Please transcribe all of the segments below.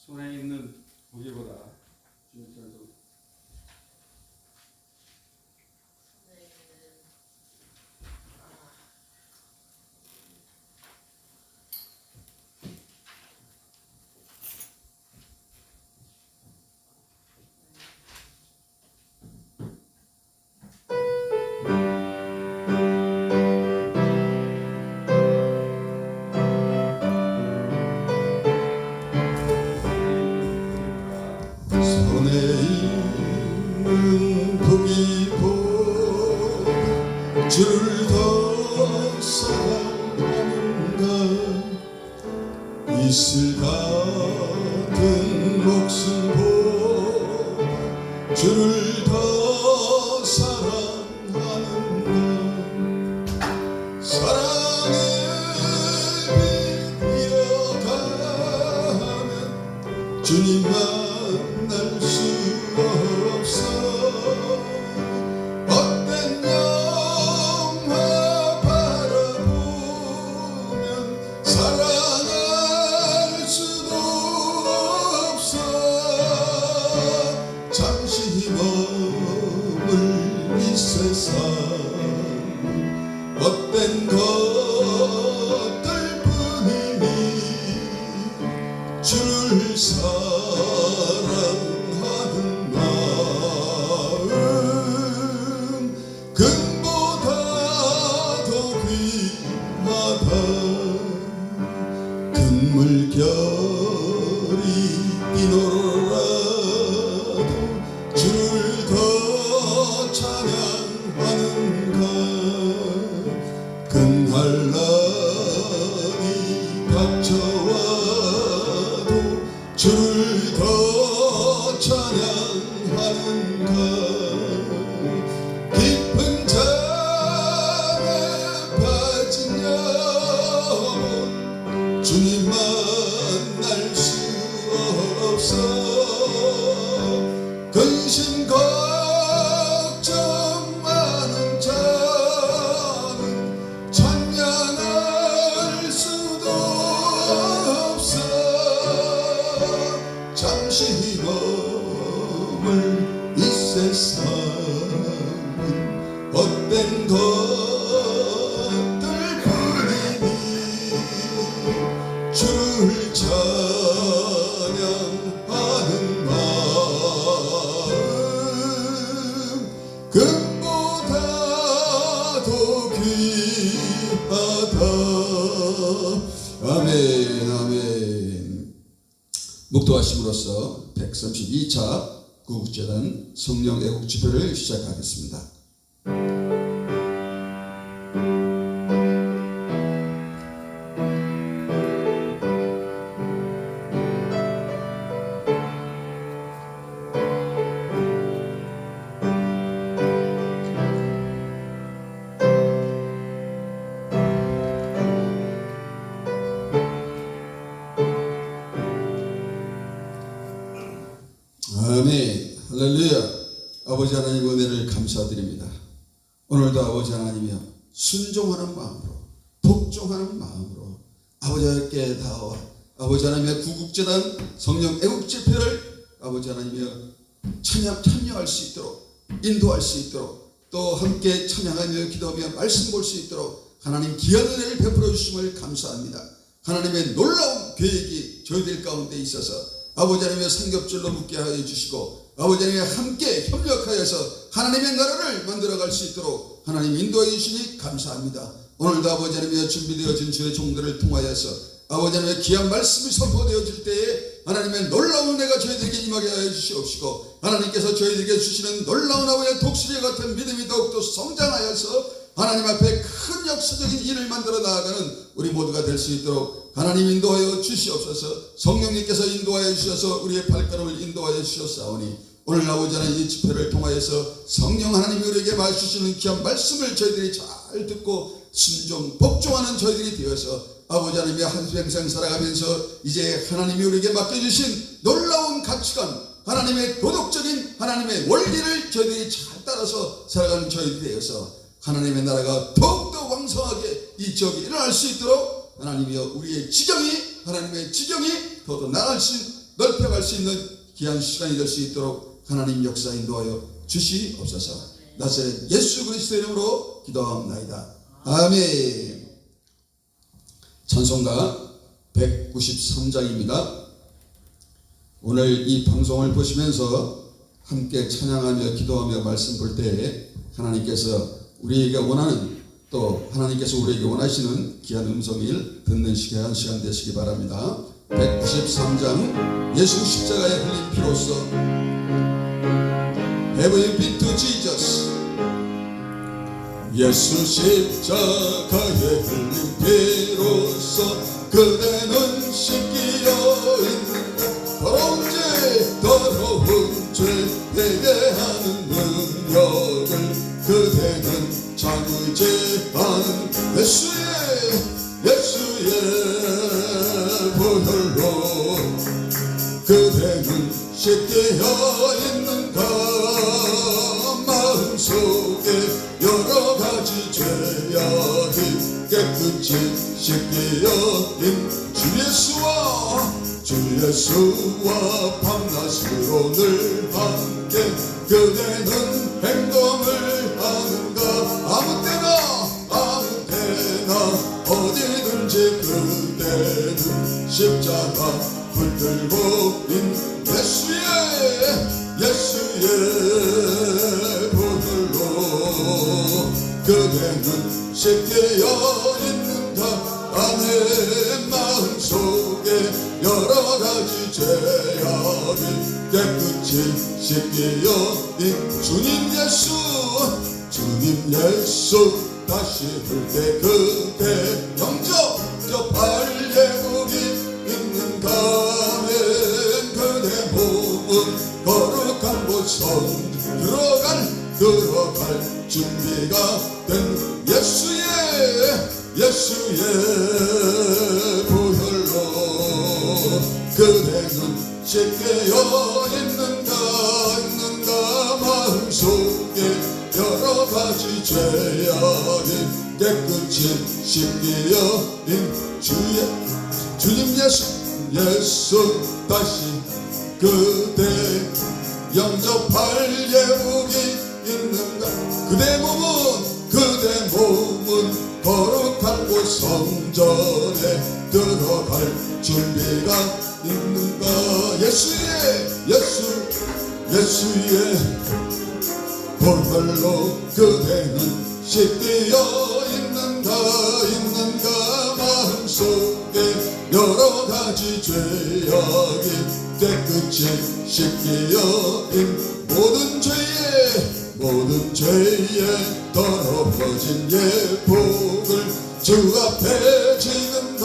손에 있는 무게보다 주님께서 손에 있는 무기보다 주를 더 사랑하는가. 이슬 같은 목숨보다 주를 더 사랑하는가. 사랑의 빛 이어가면 주님 만날 수 없어. 헛된 영화 바라보면 사랑할 수도 없어. 잠시 머물 이 세상 헛된 것들 뿐이니 주를 사랑하는 마음 금보다 더 귀하다. 큰 물결이 뛰놀아도 주를 더 찬양하는가. 큰 환란이 닥쳐와도 주를 더 찬양하는가. 깊은 잠에 빠진 영혼 주님 만날 수 없어. 근심 걱정 많은 자는 찬양할 수도 없어. 잠시 머물 이 세상은 헛된 것들 뿐이니 주를 찬양하는 마음 금보다 더 귀하다. 아멘 아멘. 묵도하심으로써 132차 구국재단 성령 애국 집회를 시작하겠습니다. 아멘 할렐루야. 아버지 하나님 은혜를 감사드립니다. 오늘도 아버지 하나님이여 순종하는 마음으로 복종하는 마음으로 아버지 하나님께 다와 아버지 하나님의 구국재단 성령 애국집회를 아버지 하나님이여 참여할 수 있도록 인도할 수 있도록 또 함께 찬양하며 기도하며 말씀 볼 수 있도록 하나님 귀한 은혜를 베풀어 주심을 감사합니다. 하나님의 놀라운 계획이 저희들 가운데 있어서 아버지 하나님의 삼겹줄로 묶게 하여 주시고 아버지 하나님의 함께 협력하여서 하나님의 나라를 만들어갈 수 있도록 하나님 인도해 주시니 감사합니다. 오늘도 아버지 하나님의 준비되어진 주의 종들을 통하여서 아버지 하나님의 귀한 말씀이 선포되어질 때에 하나님의 놀라운 은혜가 저희들에게 임하게 하여 주시옵시고 하나님께서 저희들에게 주시는 놀라운 아버지의 독수리 같은 믿음이 더욱더 성장하여서 하나님 앞에 큰 역사적인 일을 만들어 나아가는 우리 모두가 될 수 있도록 하나님 인도하여 주시옵소서. 성령님께서 인도하여 주셔서 우리의 발걸음을 인도하여 주셨사오니 오늘 아버지 하나님 이 집회를 통하여서 성령 하나님이 우리에게 말씀주시는 귀한 말씀을 저희들이 잘 듣고 순종 복종하는 저희들이 되어서 아버지 하나님의 한 평생 살아가면서 이제 하나님이 우리에게 맡겨주신 놀라운 가치관 하나님의 도덕적인 하나님의 원리를 저희들이 잘 따라서 살아가는 저희들이 되어서 하나님의 나라가 더욱더 왕성하게 이 지역에 일어날 수 있도록 하나님이여 우리의 지경이 하나님의 지경이 더욱더 나아갈 수 넓혀갈 수 있는 귀한 시간이 될 수 있도록 하나님 역사 인도하여 주시옵소서. 나사렛 예수 그리스도의 이름으로 기도합나이다. 아멘. 찬송가 193장입니다. 오늘 이 방송을 보시면서 함께 찬양하며 기도하며 말씀 볼 때에 하나님께서 우리에게 원하는, 또 하나님께서 우리에게 원하시는 귀한 음성을 듣는 시간 되시기 바랍니다. 193장 예수 십자가에 흘린 피로써 Have you been to Jesus? 예수 십자가에 흘린 피로써 그대는 씻기어 있는가. 더러운 죄 회개하는 능력을 그대는 자유제하는 예수의 보혈로 그대는 씻기어 있는가. 마음속에 여러 가지 죄악이 깨끗이 씻기어 있는 주 예수와 밤낮으로 늘 함께 그대는 행동을 하는가. 아무 때나 어디든지 그대는 십자가 붙들고 있는 예수의 보혈로 그대는 씻기어 있는가. 아내 마음속에 여러 가지 죄악이 깨끗이 씻기어 있는 주님 예수 다시 올 때 그대 영접할 예국이 있는가. 아멘. 그대 몸은 거룩한 곳 들어갈 준비가 된 예수의 보혈로 그대는 씻기어 있는가. 마음속에 여러 가지 죄악이 깨끗이 씻기어 있는 주님 예수 다시 그대 영접할 예국이 있는가. 그대 몸은 거룩한 곳 성전에 들어갈 준비가 있는가. 예수의 보혈로 그대는 씻기어 있는가. 마음속에 여러 가지 죄악이 깨끗이 씻기어 있는 모든 죄에 더러워진 예복을 주 앞에 지금 다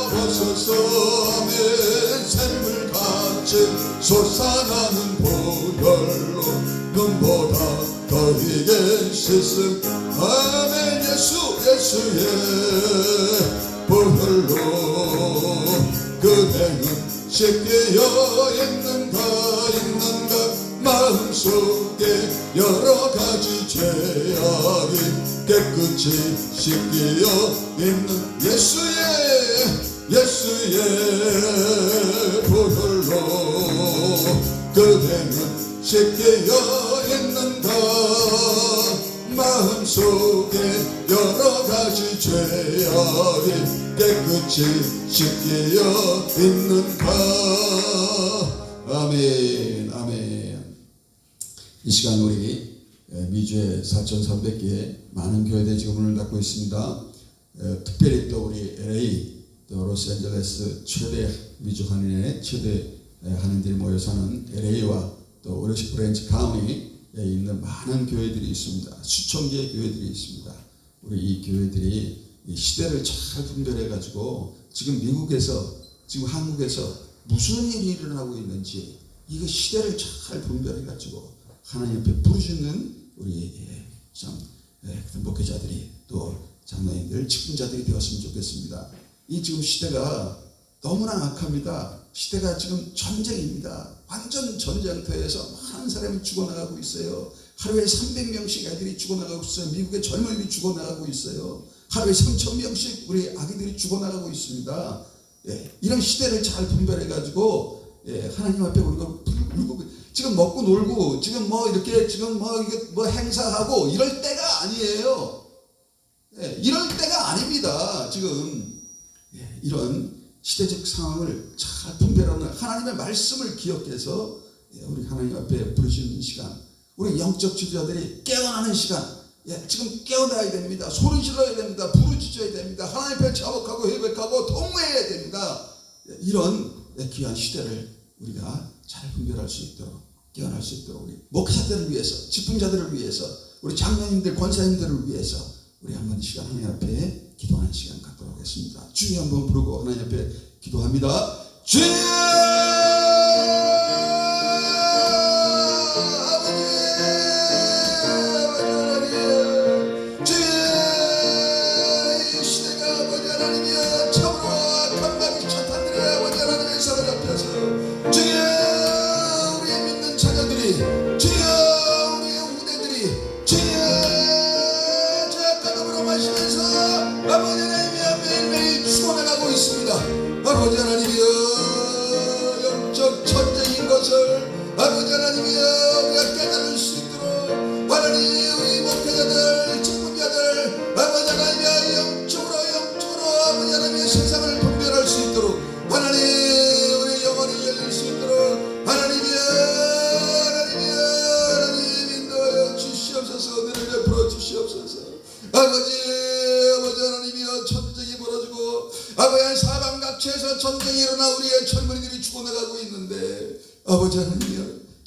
벗어서 아멘. 샘물같이 솟아나는 보혈로 눈보다 더 이게 씻음 아멘. 예수의 보혈로 그대는 씻기어 있는가. 마음속에 여러 가지 죄악이 깨끗이 씻기어 있는 예수의 보혈로 그대는 씻기어 있는가. 마음속에 여러 가지 죄악이 깨끗이 씻기어 있는가. 아멘. 이 시간 우리 미주에 4,300개 많은 교회들이 지금 문을 닫고 있습니다. 특별히 또 우리 LA, 또 로스앤젤레스 최대 미주 한인회 최대 한인들이 모여 사는 LA와 또 오렌지 카운티에 있는 많은 교회들이 있습니다. 수천 개의 교회들이 있습니다. 우리 이 교회들이 이 시대를 잘 분별해 가지고 지금 미국에서 지금 한국에서 무슨 일이 일어나고 있는지 이거 시대를 잘 분별해 가지고 하나님 앞에 부르짖는 우리 참 목회자들이 또 장로님들 직분자들이 되었으면 좋겠습니다. 이 지금 시대가 너무나 악합니다. 시대가 지금 전쟁입니다. 완전 전쟁터에서 많은 사람이 죽어나가고 있어요. 하루에 300명씩 애들이 죽어나가고 있어요. 미국의 젊은이들이 죽어나가고 있어요. 하루에 3,000명씩 우리 아기들이 죽어나가고 있습니다. 이런 시대를 잘 분별해가지고 하나님 앞에 우리가 불고 지금 먹고 놀고 지금 뭐 이렇게 지금 뭐 행사하고 이럴 때가 아니에요. 이럴 때가 아닙니다. 지금 이런 시대적 상황을 잘 분별하는 하나님의 말씀을 기억해서 우리 하나님 앞에 부르시는 시간, 우리 영적 지도자들이 깨어나는 시간, 지금 깨어나야 됩니다. 소리 질러야 됩니다. 부르짖어야 됩니다. 하나님 앞에 자복하고 회백하고 통회해야 됩니다. 이런 귀한 시대를 우리가 잘 분별할 수 있도록 깨어날 수 있도록 우리 목사들을 위해서, 집중자들을 위해서, 우리 장로님들, 권사님들을 위해서 우리 한번 시간 하나님 앞에 기도하는 시간 갖도록 하겠습니다. 주여 한번 부르고 하나님 앞에 기도합니다. 주여 아버지 하나님이여 매일매일 추원해가고 있습니다. 아버지 하나님이여 영적 전쟁인 것을 아버지 하나님이여 우리가 깨달을 수 있도록 하나님 우리 목회자들 직분자들 아버지 하나님이여 영적으로 아버지 하나님의 세상을 분별할 수 있도록 하나님 우리 영혼이 열릴 수 있도록 하나님 인도하여 주시옵소서. 은혜를 베풀어 주시옵소서. 아버지 하나님이여 전쟁이 벌어지고 아버지 사방각처에서 전쟁이 일어나 우리의 젊은이들이 죽어나가고 있는데 아버지 하나님이여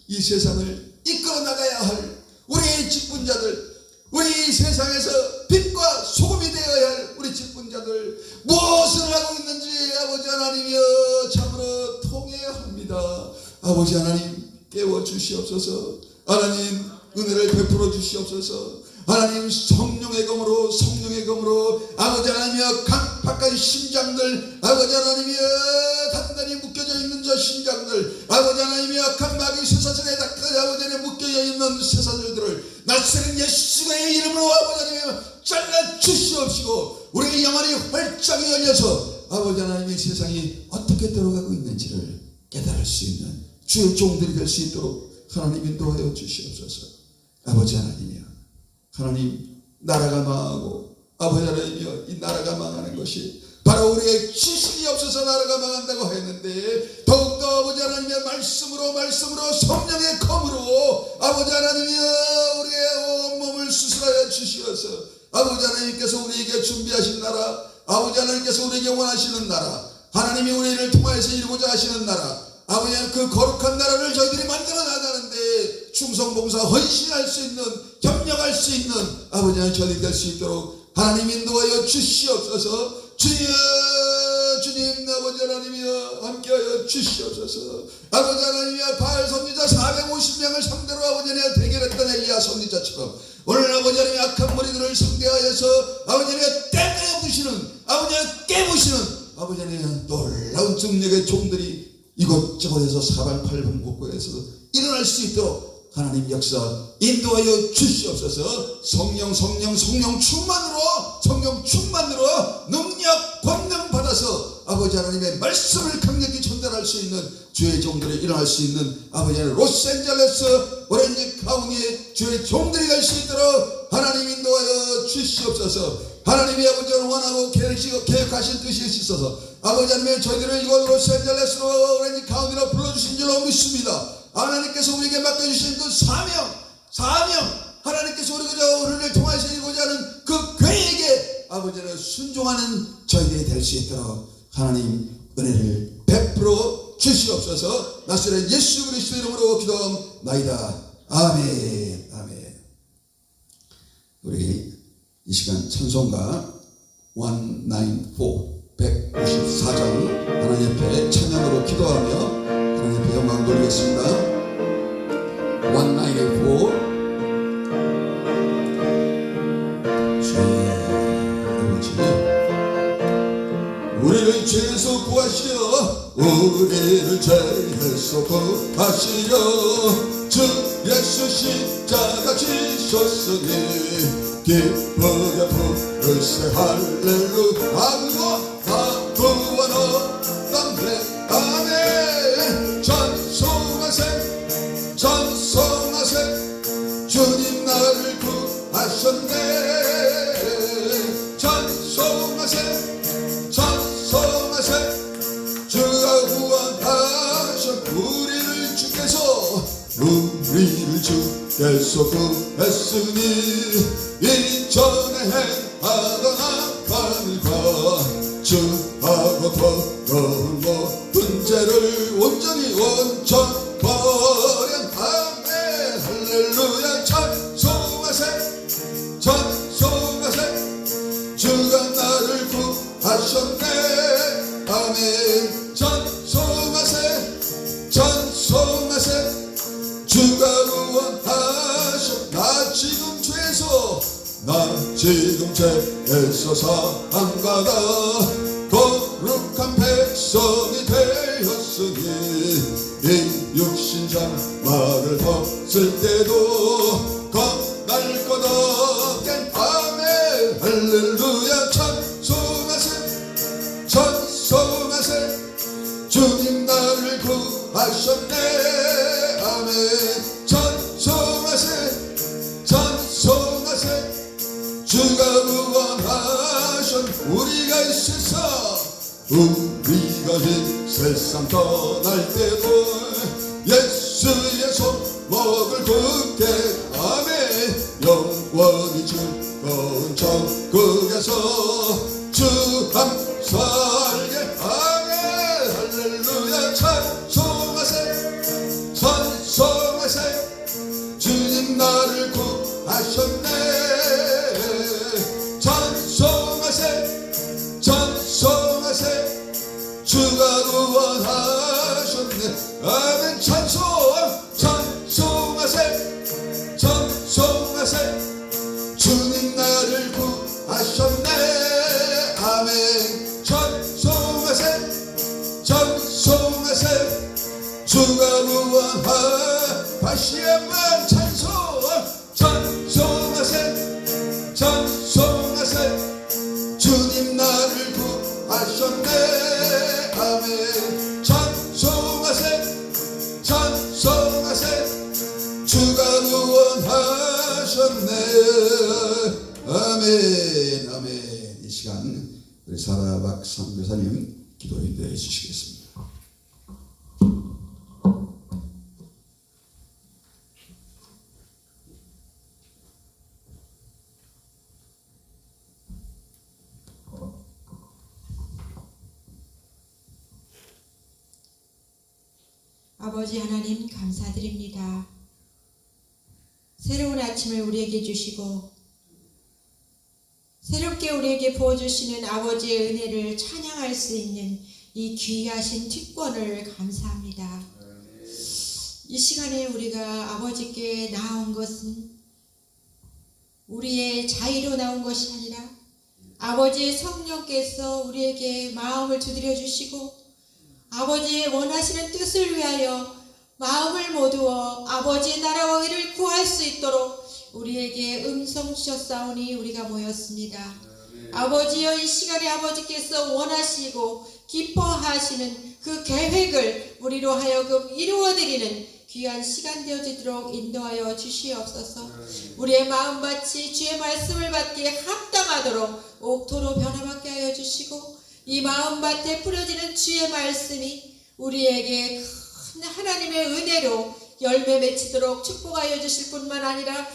이 세상을 이끌어 나가야 할 우리의 직분자들, 우리 세상에서 빛과 소금이 되어야 할 우리 직분자들 무엇을 하고 있는지 아버지 하나님이여 참으로 통해야 합니다. 아버지 하나님 깨워 주시옵소서. 하나님 은혜를 베풀어 주시옵소서. 하나님 성령의 검으로 아버지 하나님이여 강팍한 심장들 아버지 하나님이여 단단히 묶여져 있는 저 심장들 아버지 하나님이여 감막이 쇠사슬에 아버지 하나님 묶여져 있는 쇠사슬들을 나스린 예수의 이름으로 아버지 하나님이여 잘라 주시옵시고 우리의 영혼이 활짝 열려서 아버지 하나님의 세상이 어떻게 들어가고 있는지를 깨달을 수 있는 주의 종들이 될 수 있도록 하나님 인도하여 주시옵소서. 아버지 하나님이여 하나님 나라가 망하고 아버지 하나님이여 이 나라가 망하는 것이 바로 우리의 지식이 없어서 나라가 망한다고 했는데 더욱더 아버지 하나님의 말씀으로 성령의 검으로 아버지 하나님이여 우리의 온몸을 수술하여 주시어서 아버지 하나님께서 우리에게 준비하신 나라 아버지 하나님께서 우리에게 원하시는 나라 하나님이 우리를 통하여서 이루고자 하시는 나라 아버지 하나님 그 거룩한 나라를 저희들이 만들어 나가는데 충성봉사 헌신할 수 있는 협력할 수 있는 아버지 하나님 저희들이 될 수 있도록 하나님 인도하여 주시옵소서. 주님 아버지 하나님이여 함께하여 주시옵소서. 아버지 하나님이여 바알 선지자 450명을 상대로 아버지 하나님 대결했던 엘리야 선지자처럼 오늘 아버지 하나님 악한 무리들을 상대하여서 아버지 하나님 때려 부시는 아버지 하나님 깨부시는 아버지 하나님 놀라운 능력의 종들이 이곳저곳에서 사방팔방 곳곳에서 일어날 수 있도록 하나님 역사 인도하여 주시옵소서. 성령 충만으로 능력 권능 받아서 아버지 하나님의 말씀을 강력히 전달할 수 있는 주의 종들이 일어날 수 있는 아버지 하나님 로스앤젤레스 오렌지 카운티의 주의 종들이 될 수 있도록 하나님 인도하여 주시옵소서. 하나님이 아버지 원하고 계획하신 뜻이 있어서 아버지 하나님 저희들을 이곳 로스앤젤레스로 오렌지 카운티로 불러주신 줄로 믿습니다. 하나님께서 우리에게 맡겨주신 그 사명 하나님께서 우리를 통하여서 이루고자 하는 그 계획에 아버지를 순종하는 저희들이 될 수 있도록 하나님 은혜를 베풀어 주시옵소서. 나사렛 예수 그리스도 이름으로 기도하옵나이다. 아멘. 우리 이 시간 찬송가 194장 하나님 앞에 찬양으로 기도하며 하나님 앞에 영광 돌리겠습니다. 194 우리를 죄에서 구하시려 우리를 죄에서 구하시려 주 예수 십자가 지셨으니 기쁘게 부르세 할렐루야 아무도 다 구원 없던데 아멘. 계속 구했으니 이전에 행하던 악한 일과 주하고 더러운 모든 죄를 온전히 원천버린 아멘 할렐루야 찬송하세 찬송하세 주가 나를 구하셨네 아멘 찬송하세 찬송하세 주가 구원하셨 나 지금 죄에서 사함받아 거룩한 백성이 되었으니 이 육신상 말을 벗을 때도 겁날 것 없겐 아멘 할렐루야 찬송하세 찬송하세 주님 나를 구하셨네 아멘 찬송하세 찬송하세 주가 구원하셨 우리가 이 세상 떠날 때도 예수의 손목을 붙게 아멘 영원히 즐거운 천국에서 주 함살게 아멘 할렐루야 찬송하세 찬송하세 주님 나를 구하셨네 찬송하세 찬송하세 주가 구원하셨네 아멘 찬송 찬송하세 찬송하세 주님 나를 구하셨네 아멘 찬송하세 찬송하세 주가 구원하 다시 한번 찬송 찬송하세 찬송하세 주님 나를 구하셨네 아멘 찬송하세 찬송하세 주가 구원하셨네 아멘 아멘 이 시간 우리 사라박 선교사님 기도 인도해 주시겠습니다. 아버지 하나님 감사드립니다. 새로운 아침을 우리에게 주시고 새롭게 우리에게 부어주시는 아버지의 은혜를 찬양할 수 있는 이 귀하신 특권을 감사합니다. 이 시간에 우리가 아버지께 나온 것은 우리의 자의로 나온 것이 아니라 아버지의 성령께서 우리에게 마음을 두드려 주시고 아버지의 원하시는 뜻을 위하여 마음을 모두어 아버지의 나라와 의를 구할 수 있도록 우리에게 음성 주셨사오니 우리가 모였습니다. 아버지여 이 시간에 아버지께서 원하시고 기뻐하시는 그 계획을 우리로 하여금 이루어드리는 귀한 시간 되어지도록 인도하여 주시옵소서. 우리의 마음밭이 주의 말씀을 받기에 합당하도록 옥토로 변화받게 하여 주시고 이 마음밭에 뿌려지는 주의 말씀이 우리에게 큰 하나님의 은혜로 열매 맺히도록 축복하여 주실 뿐만 아니라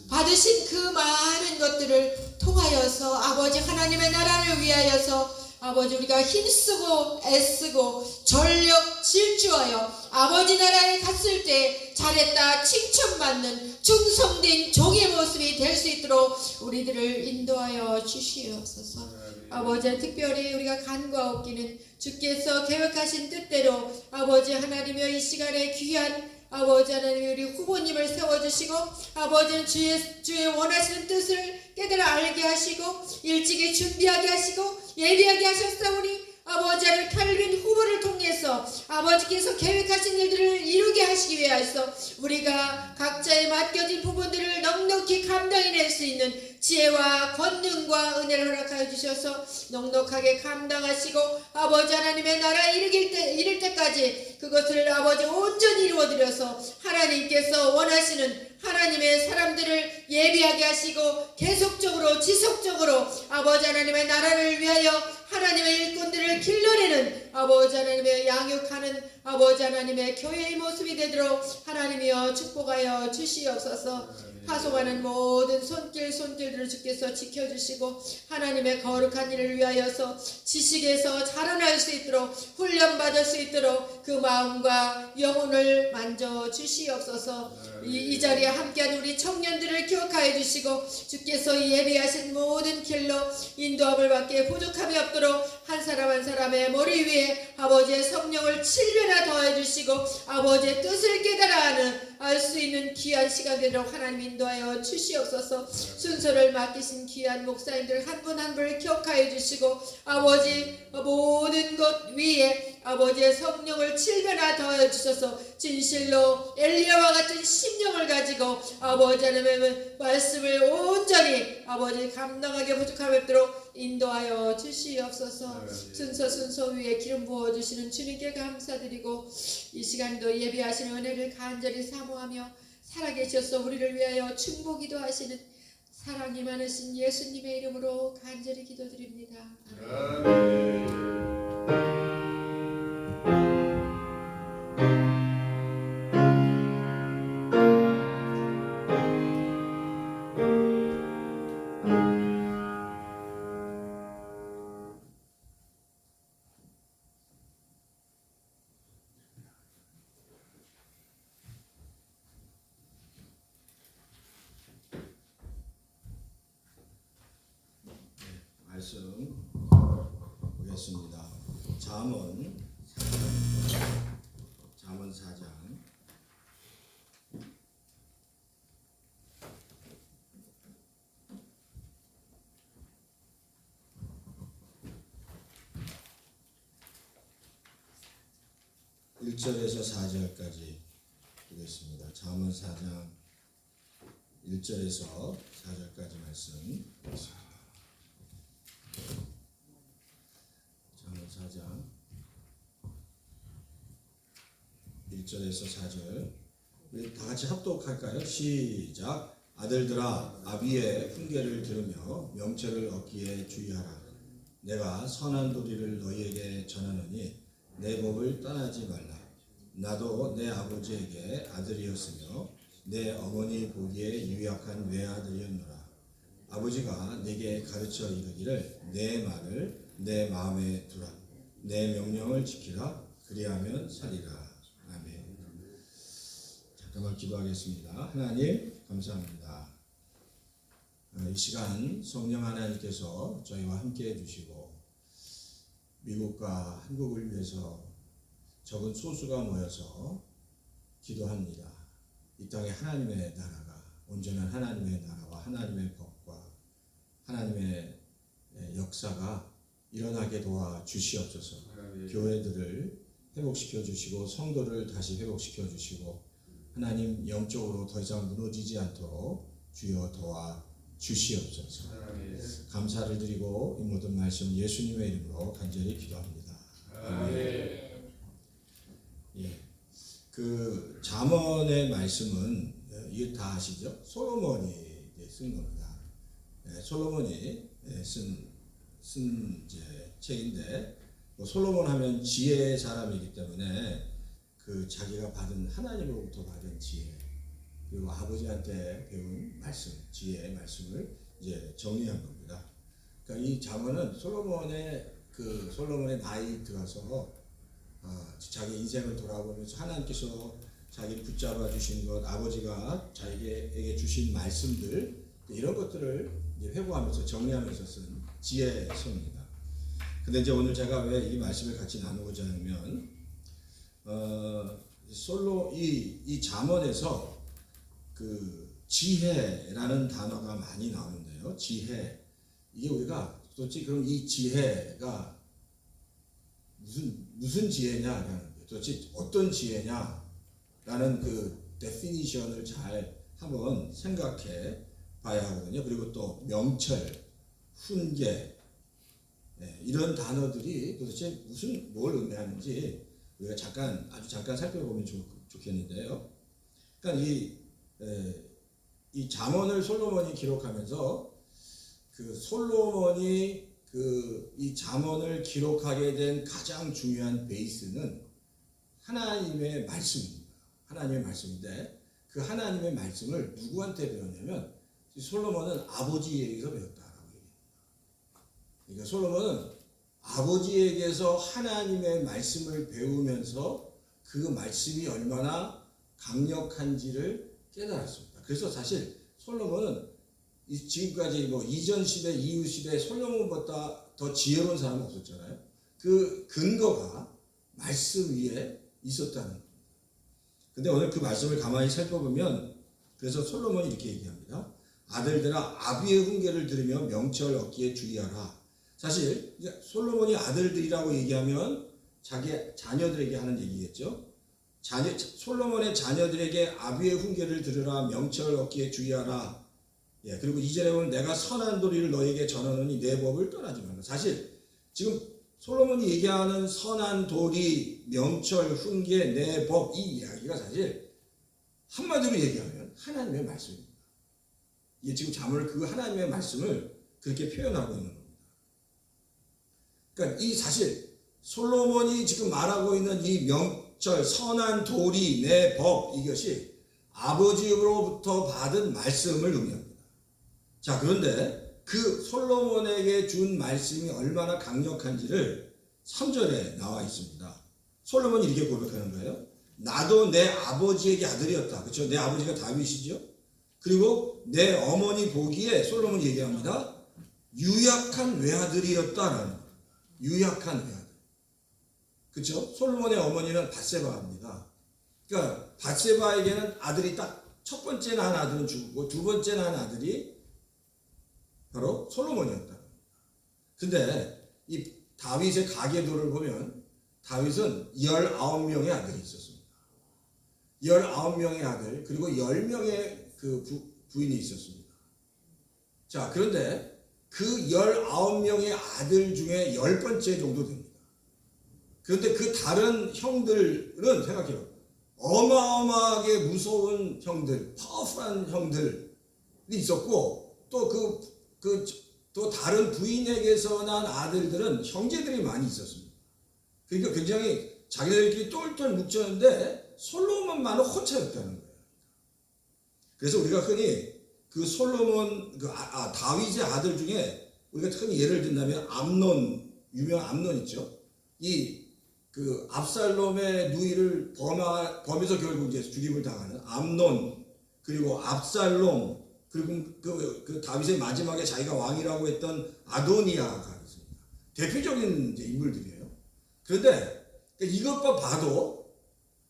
받으신 그 많은 것들을 통하여서 아버지 하나님의 나라를 위하여서 아버지 우리가 힘쓰고 애쓰고 전력 질주하여 아버지 나라에 갔을 때 잘했다 칭찬받는 충성된 종의 모습이 될 수 있도록 우리들을 인도하여 주시옵소서. 아버지 특별히 우리가 간과없기는 주께서 계획하신 뜻대로 아버지 하나님여 이 시간에 귀한 아버지 하나님 우리 후보님을 세워주시고 아버지는 주의 원하시는 뜻을 깨달아 알게 하시고 일찍이 준비하게 하시고 예비하게 하셨사오니 아버지 하나님 칼빈 후보를 통해서 아버지께서 계획하신 일들을 이루게 하시기 위하여서 우리가 각자의 맡겨진 부분들을 넉넉히 감당해낼 수 있는 지혜와 권능과 은혜를 허락하여 주셔서 넉넉하게 감당하시고 아버지 하나님의 나라에 이를 때까지 그것을 아버지 온전히 이루어드려서 하나님께서 원하시는 하나님의 사람들을 예비하게 하시고 계속적으로 지속적으로 아버지 하나님의 나라를 위하여 하나님의 일꾼들을 길러내는 아버지 하나님의 양육하는 아버지 하나님의 교회의 모습이 되도록 하나님이여 축복하여 주시옵소서. 파송하는 모든 손길들을 주께서 지켜주시고 하나님의 거룩한 일을 위하여서 지식에서 자라날 수 있도록 훈련받을 수 있도록 그 마음과 영혼을 만져 주시옵소서. 이 자리에 함께한 우리 청년들을 기억하여 주시고 주께서 예비하신 모든 길로 인도함을 받기에 부족함이 없도록 한 사람 한 사람의 머리 위에 아버지의 성령을 7배나 더해 주시고 아버지의 뜻을 깨달아 알 수 있는 귀한 시간 되도록 하나님 인도하여 주시옵소서. 순서를 맡기신 귀한 목사님들 한 분 한 분을 기억하여 주시고 아버지 모든 것 위에 아버지의 성령을 7배나 더해 주셔서 진실로 엘리야와 같은 심령을 가지고 아버지 하나님의 말씀을 온전히 아버지 감당하게 부족함이 없도록 인도하여 주시옵소서. 순서 위에 기름 부어주시는 주님께 감사드리고 이 시간도 예배하시는 은혜를 간절히 사모하며 살아계셔서 우리를 위하여 충복기도 하시는 사랑이 많으신 예수님의 이름으로 간절히 기도드립니다. 아멘. 말씀 보겠습니다. 잠언 4장 1절에서 4절까지 보겠습니다. 잠언 4장 1절에서 4절까지 말씀. 잠언 4장 1절에서 4절 우리 다 같이 합독할까요? 시작. 아들들아 아비의 훈계를 들으며 명철을 얻기에 주의하라. 내가 선한 도리를 너희에게 전하노니 내 법을 떠나지 말라. 나도 내 아버지에게 아들이었으며 내 어머니 보기에 유약한 외아들이었노라. 아버지가 내게 가르쳐 이르기를 내 말을 내 마음에 두라. 내 명령을 지키라. 그리하면 살리라. 아멘. 잠깐만 기도하겠습니다. 하나님 감사합니다. 이 시간 성령 하나님께서 저희와 함께 해주시고 미국과 한국을 위해서 적은 소수가 모여서 기도합니다. 이 땅에 하나님의 나라가 온전한 하나님의 나라와 하나님의 법과 하나님의 역사가 일어나게 도와 주시옵소서. 교회들을 회복시켜 주시고 성도를 다시 회복시켜 주시고 하나님 영적으로 더 이상 무너지지 않도록 주여 도와 주시옵소서. 감사를 드리고 이 모든 말씀 예수님의 이름으로 간절히 기도합니다. 아멘. 예, 그 잠언의 말씀은 이게 다 아시죠? 솔로몬이 쓴 겁니다. 솔로몬이 쓴 이제 책인데 솔로몬 하면 지혜의 사람이기 때문에 그 자기가 받은 하나님으로부터 받은 지혜 그리고 아버지한테 배운 말씀, 지혜의 말씀을 이제 정리한 겁니다. 그러니까 이 잠언은 솔로몬의 나이 들어서 자기 인생을 돌아보면서 하나님께서 자기 붙잡아 주신 것, 아버지가 자기에게 주신 말씀들 이런 것들을 이제 회고하면서 정리하면서 쓴 지혜의 서입니다. 근데 이제 오늘 제가 왜 이 말씀을 같이 나누고자 하면 이 잠언에서 그 지혜라는 단어가 많이 나오는데요. 지혜 이게 우리가 도대체 그럼 이 지혜가 무슨 지혜냐라는 게 도대체 어떤 지혜냐라는 그 데피니션을 잘 한번 생각해 봐야 하거든요. 그리고 또 명철, 훈계 이런 단어들이 도대체 뭘 의미하는지 우리가 아주 잠깐 살펴보면 좋겠는데요. 그러니까 이 잠언을 솔로몬이 기록하면서 그 솔로몬이 이 잠언을 기록하게 된 가장 중요한 베이스는 하나님의 말씀입니다. 하나님의 말씀인데 그 하나님의 말씀을 누구한테 배웠냐면 솔로몬은 아버지에게서 배웠다라고 얘기합니다. 그러니까 솔로몬은 아버지에게서 하나님의 말씀을 배우면서 그 말씀이 얼마나 강력한지를 깨달았습니다. 그래서 사실 솔로몬은 지금까지 뭐 이전 시대, 이후 시대 솔로몬보다 더 지혜로운 사람은 없었잖아요. 그 근거가 말씀 위에 있었다는 겁니다. 근데 오늘 그 말씀을 가만히 살펴보면 그래서 솔로몬이 이렇게 얘기합니다. 아들들아 아비의 훈계를 들으며 명철 얻기에 주의하라. 사실 솔로몬이 아들들이라고 얘기하면 자기 자녀들에게 하는 얘기겠죠. 솔로몬의 자녀들에게 아비의 훈계를 들으라 명철 얻기에 주의하라. 예, 그리고 2절에 보면 내가 선한 도리를 너에게 전하노니 내 법을 떠나지 말라. 사실 지금 솔로몬이 얘기하는 선한 도리, 명철, 훈계, 내 법 이 이야기가 사실 한마디로 얘기하면 하나님의 말씀입니다. 이게 지금 잠언을 그 하나님의 말씀을 그렇게 표현하고 있는 겁니다. 그러니까 이 사실 솔로몬이 지금 말하고 있는 이 명철, 선한 도리, 내 법 이것이 아버지로부터 받은 말씀을 의미합니다. 자, 그런데 그 솔로몬에게 준 말씀이 얼마나 강력한지를 3절에 나와 있습니다. 솔로몬이 이렇게 고백하는 거예요. 나도 내 아버지에게 아들이었다. 그렇죠? 내 아버지가 다윗이죠. 그리고 내 어머니 보기에 솔로몬이 얘기합니다. 유약한 외아들이었다라는 거예요. 유약한 외아들. 그렇죠? 솔로몬의 어머니는 밧세바입니다. 그러니까 밧세바에게는 아들이 딱 첫 번째 낳은 아들은 죽고 두 번째 낳은 아들이 바로 솔로몬이었다. 근데 이 다윗의 가계도를 보면 다윗은 19명의 아들이 있었습니다. 19명의 아들 그리고 10명의 그 부인이 있었습니다. 자, 그런데 그 19명의 아들 중에 10번째 정도 됩니다. 그런데 그 다른 형들은 생각해요. 어마어마하게 무서운 형들, 파워풀한 형들이 있었고 또 다른 부인에게서 난 아들들은 형제들이 많이 있었습니다. 그러니까 굉장히 자기들끼리 똘똘 뭉쳤는데 솔로몬만은 혼자였다는 거예요. 그래서 우리가 흔히 그 솔로몬 다윗의 아들 중에 우리가 흔히 예를 든다면 암논, 유명한 암논 있죠. 그 압살롬의 누이를 범해서 결국 이제 죽임을 당하는 암논, 그리고 압살롬, 그리고 그 다윗의 마지막에 자기가 왕이라고 했던 아도니아가 있습니다. 대표적인 이제 인물들이에요. 그런데 이것만 봐도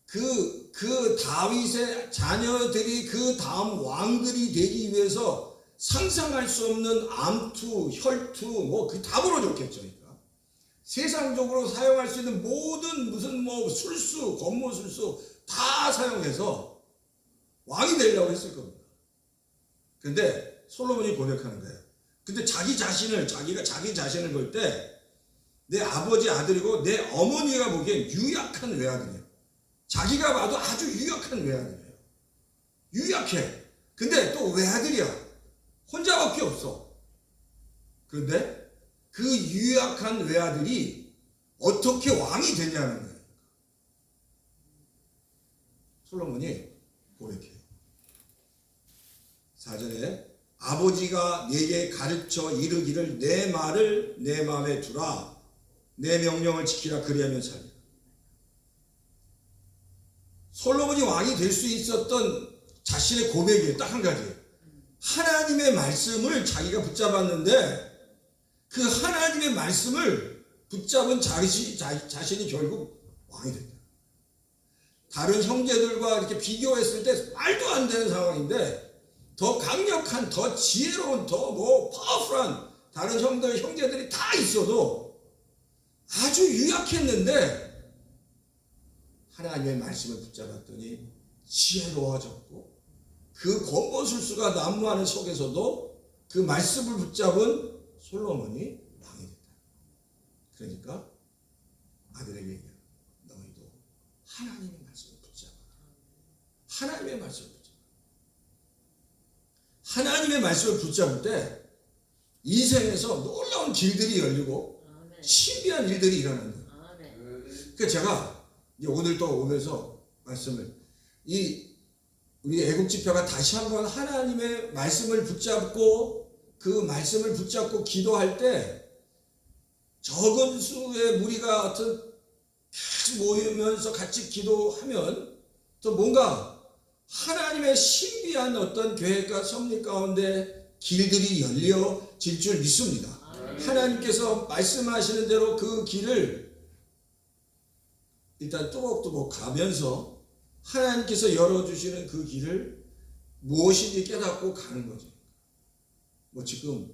그 다윗의 자녀들이 그 다음 왕들이 되기 위해서 상상할 수 없는 암투, 혈투, 뭐 그 다 벌어졌겠죠. 그러니까 세상적으로 사용할 수 있는 모든 무슨 뭐 술수, 권모술수 다 사용해서 왕이 되려고 했을 겁니다. 근데 솔로몬이 고백하는 거예요. 근데 자기가 자기 자신을 볼 때 내 아버지 아들이고 내 어머니가 보기엔 유약한 외아들이에요. 자기가 봐도 아주 유약한 외아들이에요. 유약해. 근데 또 외아들이야. 혼자밖에 없어. 그런데 그 유약한 외아들이 어떻게 왕이 되냐는 거예요. 솔로몬이 고백해요. 4절에 아버지가 내게 가르쳐 이르기를 내 말을 내 마음에 두라. 내 명령을 지키라. 그리하면 살리라. 솔로몬이 왕이 될 수 있었던 자신의 고백이 딱 한 가지예요. 하나님의 말씀을 자기가 붙잡았는데 그 하나님의 말씀을 붙잡은 자신이 결국 왕이 됐다. 다른 형제들과 이렇게 비교했을 때 말도 안 되는 상황인데 더 강력한, 더 지혜로운, 더 파워풀한 다른 형제들이 다 있어도 아주 유약했는데 하나님의 말씀을 붙잡았더니 지혜로워졌고 그 권모술수가 난무하는 속에서도 그 말씀을 붙잡은 솔로몬이 왕이 됐다. 그러니까 아들에게 얘기해요. 너희도 하나님의 말씀을 붙잡아라. 하나님의 말씀을 붙잡아라. 하나님의 말씀을 붙잡을 때 인생에서 놀라운 길들이 열리고 신비한 일들이 일어나는 거예요. 그러니까 제가 이제 오늘 또 오면서 말씀을 우리 애국 집회가 다시 한번 하나님의 말씀을 붙잡고 그 말씀을 붙잡고 기도할 때 적은 수의 무리가 같은 같이 모이면서 같이 기도하면 또 뭔가 하나님의 신비한 어떤 계획과 섭리 가운데 길들이 열려질 줄 믿습니다. 하나님께서 말씀하시는 대로 그 길을 일단 뚜벅뚜벅 가면서 하나님께서 열어주시는 그 길을 무엇인지 깨닫고 가는 거죠. 뭐 지금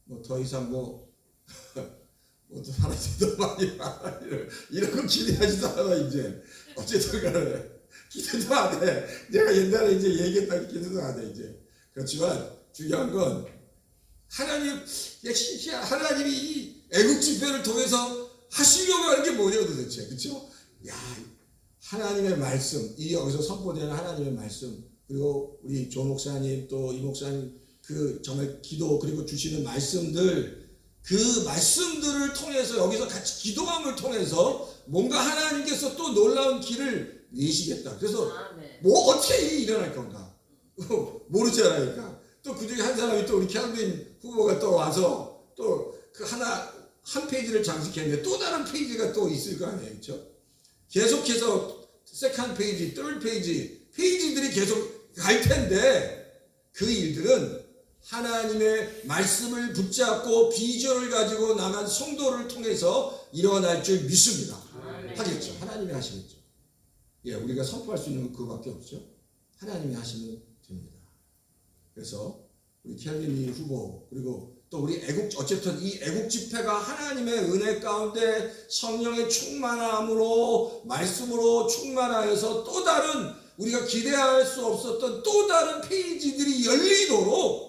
뭐 더 이상 뭐 하나님도 많이 이런 거 기대하지도 않아 이제. 어쨌든 간에 기대도 안 해. 내가 옛날에 이제 얘기했다 기대도 안 해 이제. 그렇지만 중요한 건 하나님이 이 애국 집회를 통해서 하시려고 하는 게 뭐냐 도대체. 그렇죠? 야, 하나님의 말씀, 이 여기서 선포되는 하나님의 말씀, 그리고 우리 조 목사님 또 이 목사님 그 정말 기도 그리고 주시는 말씀들, 그 말씀들을 통해서 여기서 같이 기도함을 통해서 뭔가 하나님께서 또 놀라운 길을 내시겠다. 그래서 뭐 어떻게 일이 일어날 건가 모르잖아요. 또 그중에 한 사람이 또 우리 캘빈 후보가 또 와서 또 그 한 페이지를 장식했는데 또 다른 페이지가 또 있을 거 아니에요. 그렇죠? 계속해서 세컨드 페이지, third 페이지들이 계속 갈 텐데 그 일들은 하나님의 말씀을 붙잡고 비전을 가지고 나간 성도를 통해서 일어날 줄 믿습니다. 하겠죠. 하나님이 하시겠죠. 예, 우리가 선포할 수 있는 건 그거밖에 없죠. 하나님이 하시면 됩니다. 그래서 우리 켈빈이 후보 그리고 또 우리 어쨌든 이 애국 집회가 하나님의 은혜 가운데 성령의 충만함으로 말씀으로 충만하여서 또 다른 우리가 기대할 수 없었던 또 다른 페이지들이 열리도록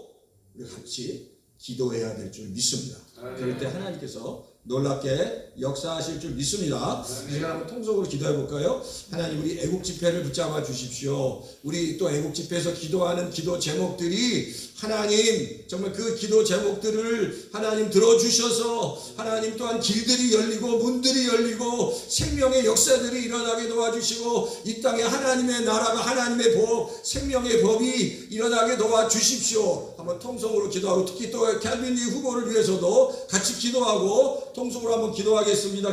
우리 같이 기도해야 될 줄 믿습니다. 그럴 때 하나님께서 놀랍게 역사하실 줄 믿습니다. 이제 한번 통속으로 기도해 볼까요? 하나님 우리 애국 집회를 붙잡아 주십시오. 우리 또 애국 집회에서 기도하는 기도 제목들이 하나님 정말 그 기도 제목들을 하나님 들어주셔서 하나님 또한 길들이 열리고 문들이 열리고 생명의 역사들이 일어나게 도와주시고 이 땅에 하나님의 나라가 하나님의 법 생명의 법이 일어나게 도와주십시오. 한번 통성으로 기도하고 특히 또 캘빈리 후보를 위해서도 같이 기도하고 통성으로 한번 기도하겠습니다.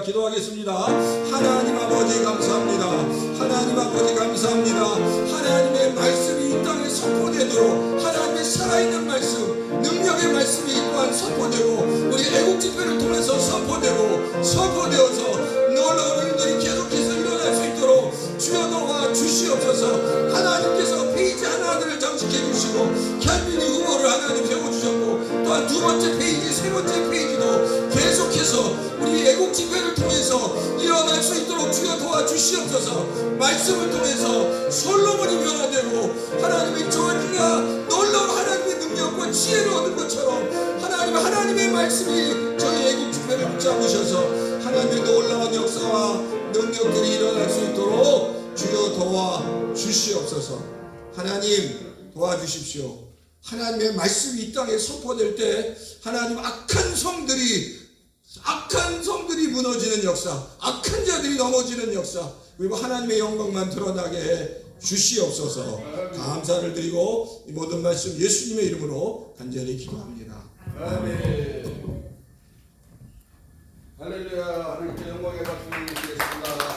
하나님 아버지 감사합니다. 하나님 아버지 감사합니다. 하나님의 말씀이 이 땅에 선포되도록 하나님의 살아있는 말씀 능력의 말씀이 또한 선포되고 우리 애국 집회를 통해서 선포되어서 놀라운 일들이 계속해서 일어날 수 있도록 주여 도와 주시옵소서. 하나님께서 페이지 하나하나를 장식해 주시고 캘빈이 후보를 하나님 세워주셨고 또한 두 번째 페이지 세 번째 페이지도 계속해서 우리 애국 집회를 통해서 일어날 수 있도록 주여 도와주시옵소서. 말씀을 통해서 솔로몬이 변화되고 하나님의 저희가 놀라운 하나님의 능력과 지혜를 얻은 것처럼 하나님의 말씀이 저희 애국 집회를 붙잡으셔서 하나님의 놀라운 역사와 능력들이 일어날 수 있도록 주여 도와주시옵소서. 하나님 도와주십시오. 하나님의 말씀이 이 땅에 선포될 때 하나님 악한 성들이 무너지는 역사, 악한 자들이 넘어지는 역사, 그리고 하나님의 영광만 드러나게 해 주시옵소서. 감사를 드리고 이 모든 말씀 예수님의 이름으로 간절히 기도합니다. 아멘. 할렐루야. 하나님께 영광의 박수를 드리겠습니다.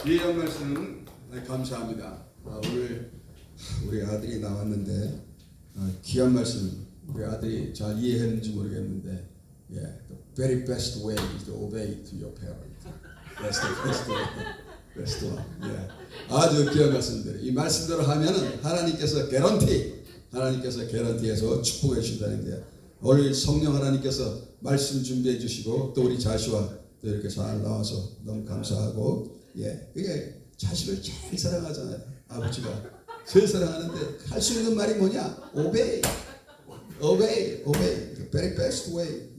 귀한 말씀 감사합니다. 오늘 우리 아들이 나왔는데 귀한 말씀 우리 아들이 잘 이해했는지 모르겠는데 the very best way is to obey to your parent. That's the best way. best one. 아주 귀한 말씀들. 이 말씀대로 하면은 하나님께서 개런티해서 축복해 주신다는데 오늘 성령 하나님께서 말씀 준비해 주시고 또 우리 자시와 또 이렇게 잘 나와서 너무 감사하고 그게 자식을 제일 사랑하잖아요. 아버지가 제일 사랑하는데 할 수 있는 말이 뭐냐? obey. The very best way.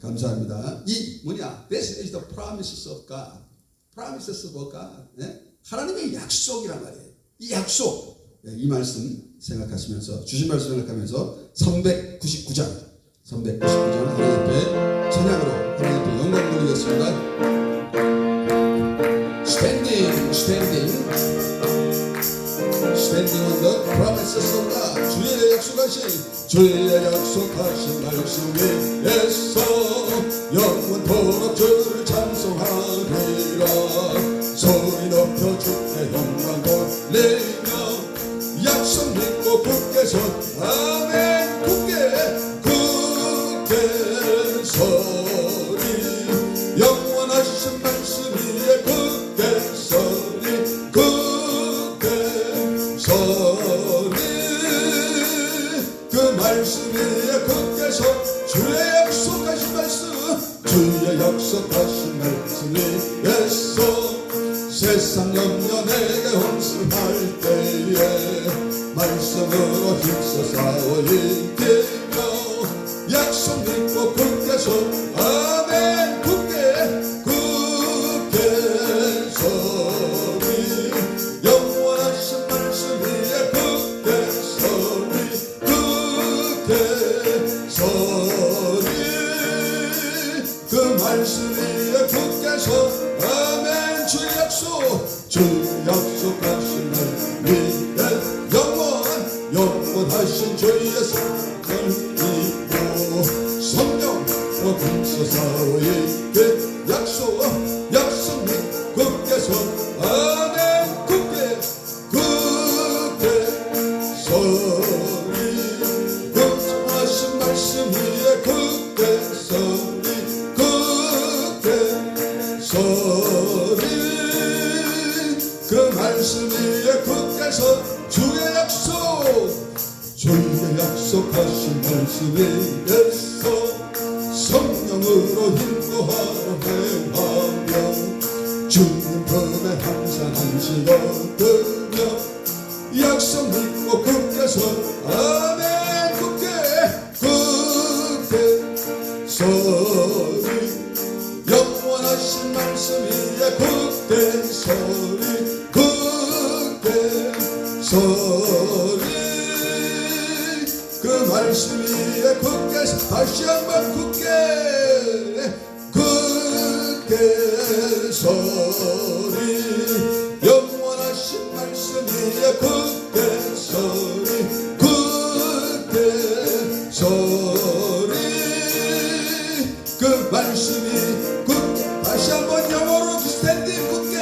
감사합니다. 이 뭐냐? This is the promises of God. Promises of God. 하나님의 약속이란 말이에요. 이 약속. 이 말씀 생각하시면서 주신 말씀 생각하면서 399장 하나님 앞에 찬양으로 하나님 앞에 영광 돌리겠습니다. Standing on the promises of God. 주의 약속하신 말씀 위에서 영원토록 주를 찬송하리라. 소리 높여 주의 영광 돌리며 약속 믿고 굳게 서 아멘. 굳게 서리 영원하신 말씀 위에 굳게 서리 그 말씀 위에 굳게 서 주의 약속하신 말씀 위에서 세상 염려 내게 홍수할 때에 말씀으로 힘써 싸워 이기며 약속 믿고 굳게 서 아멘. 굳게 서리 영원하신 말씀 위에 굳게 서리 그 말씀 위에 굳게 서 아멘. 주의 약속하신 말씀 위에 영원하신 주의 사랑을 입고 성령으로 힘써 싸워 있게 약속 믿고 굳게 서 아멘. 굳게 서리 약속하신 말씀 위에 굳게 서리 그 말씀 위에 굳게 서 주의 약속하신 말씀 위에서 성령으로 힘도하러 행하며 주님 품에 항상 안식어들며 약속 믿고 굳게 서 아멘. 굳게 서리 영원하신 말씀 위에 굳게 서리 그 말씀 위에 굳게 다시 한번 굳게 서리 영원하신 말씀 위에 굳게 서리 그 말씀이 다시 한번 영어로 스탠딩 굳게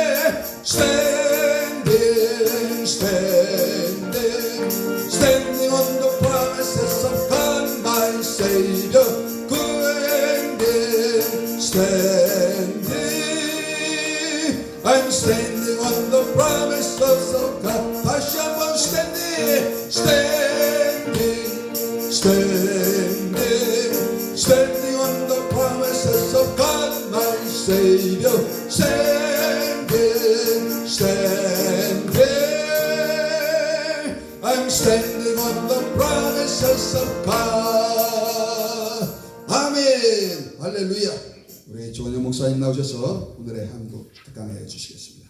Standing on the promises of God my Savior. I'm standing on the promises of God. 다시 한번 standing on the promises of God my Savior. I'm standing on the promises of God. 아멘. 할렐루야. 우리 조원영 목사님 나오셔서 오늘의 한국 특강해 주시겠습니다.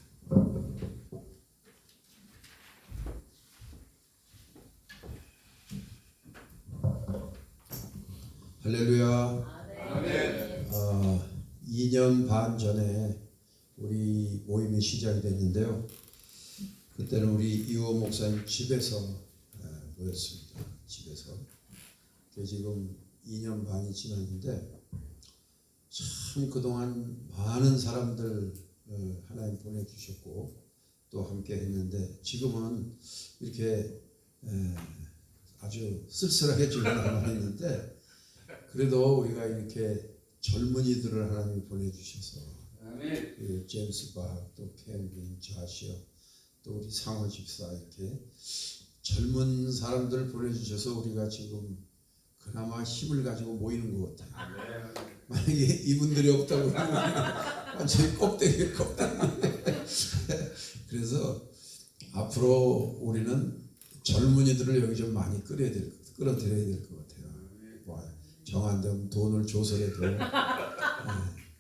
할렐루야. 아멘. 2년 반 전에 우리 모임이 시작이 됐는데요. 그때는 우리 이호 목사님 집에서 모였습니다. 집에서. 지금 2년 반이 지났는데 참 그동안 많은 사람들 하나님 보내주셨고 또 함께 했는데 지금은 이렇게 아주 쓸쓸하게 지금 남아있는데 그래도 우리가 이렇게 젊은이들을 하나님 보내주셔서 그 제임스 박, 또 켈빈, 자시어, 또 우리 상호 집사 이렇게 젊은 사람들 보내주셔서 우리가 지금 그나마 힘을 가지고 모이는 것 같아요. 만약에 이분들이 없다고 그러면 완전히 껍데기. 그래서 앞으로 우리는 젊은이들을 여기 좀 많이 끌어들여야 될 것 같아요. 정한 데면 돈을 줘서라도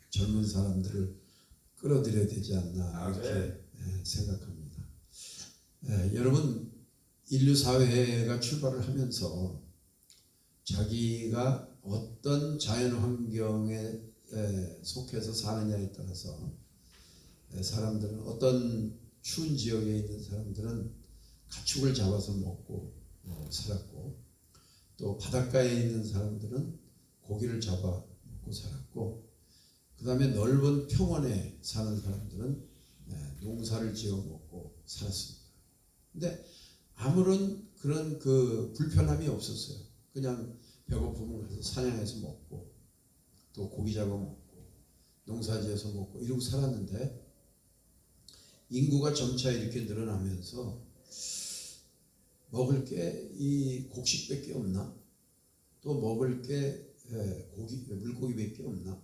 젊은 사람들을 끌어들여야 되지 않나 이렇게 생각합니다. 여러분 인류 사회가 출발을 하면서 자기가 어떤 자연 환경에 속해서 사느냐에 따라서 사람들은 어떤 추운 지역에 있는 사람들은 가축을 잡아서 먹고 살았고, 또 바닷가에 있는 사람들은 고기를 잡아 먹고 살았고, 그 다음에 넓은 평원에 사는 사람들은 농사를 지어 먹고 살았습니다. 근데 아무런 그런 그 불편함이 없었어요. 그냥 배고프면 가서 사냥해서 먹고, 또 고기 잡아 먹고, 농사 지어서 먹고 이러고 살았는데, 인구가 점차 이렇게 늘어나면서 먹을 게 이 곡식밖에 없나? 또 먹을 게 물고기밖에 없나?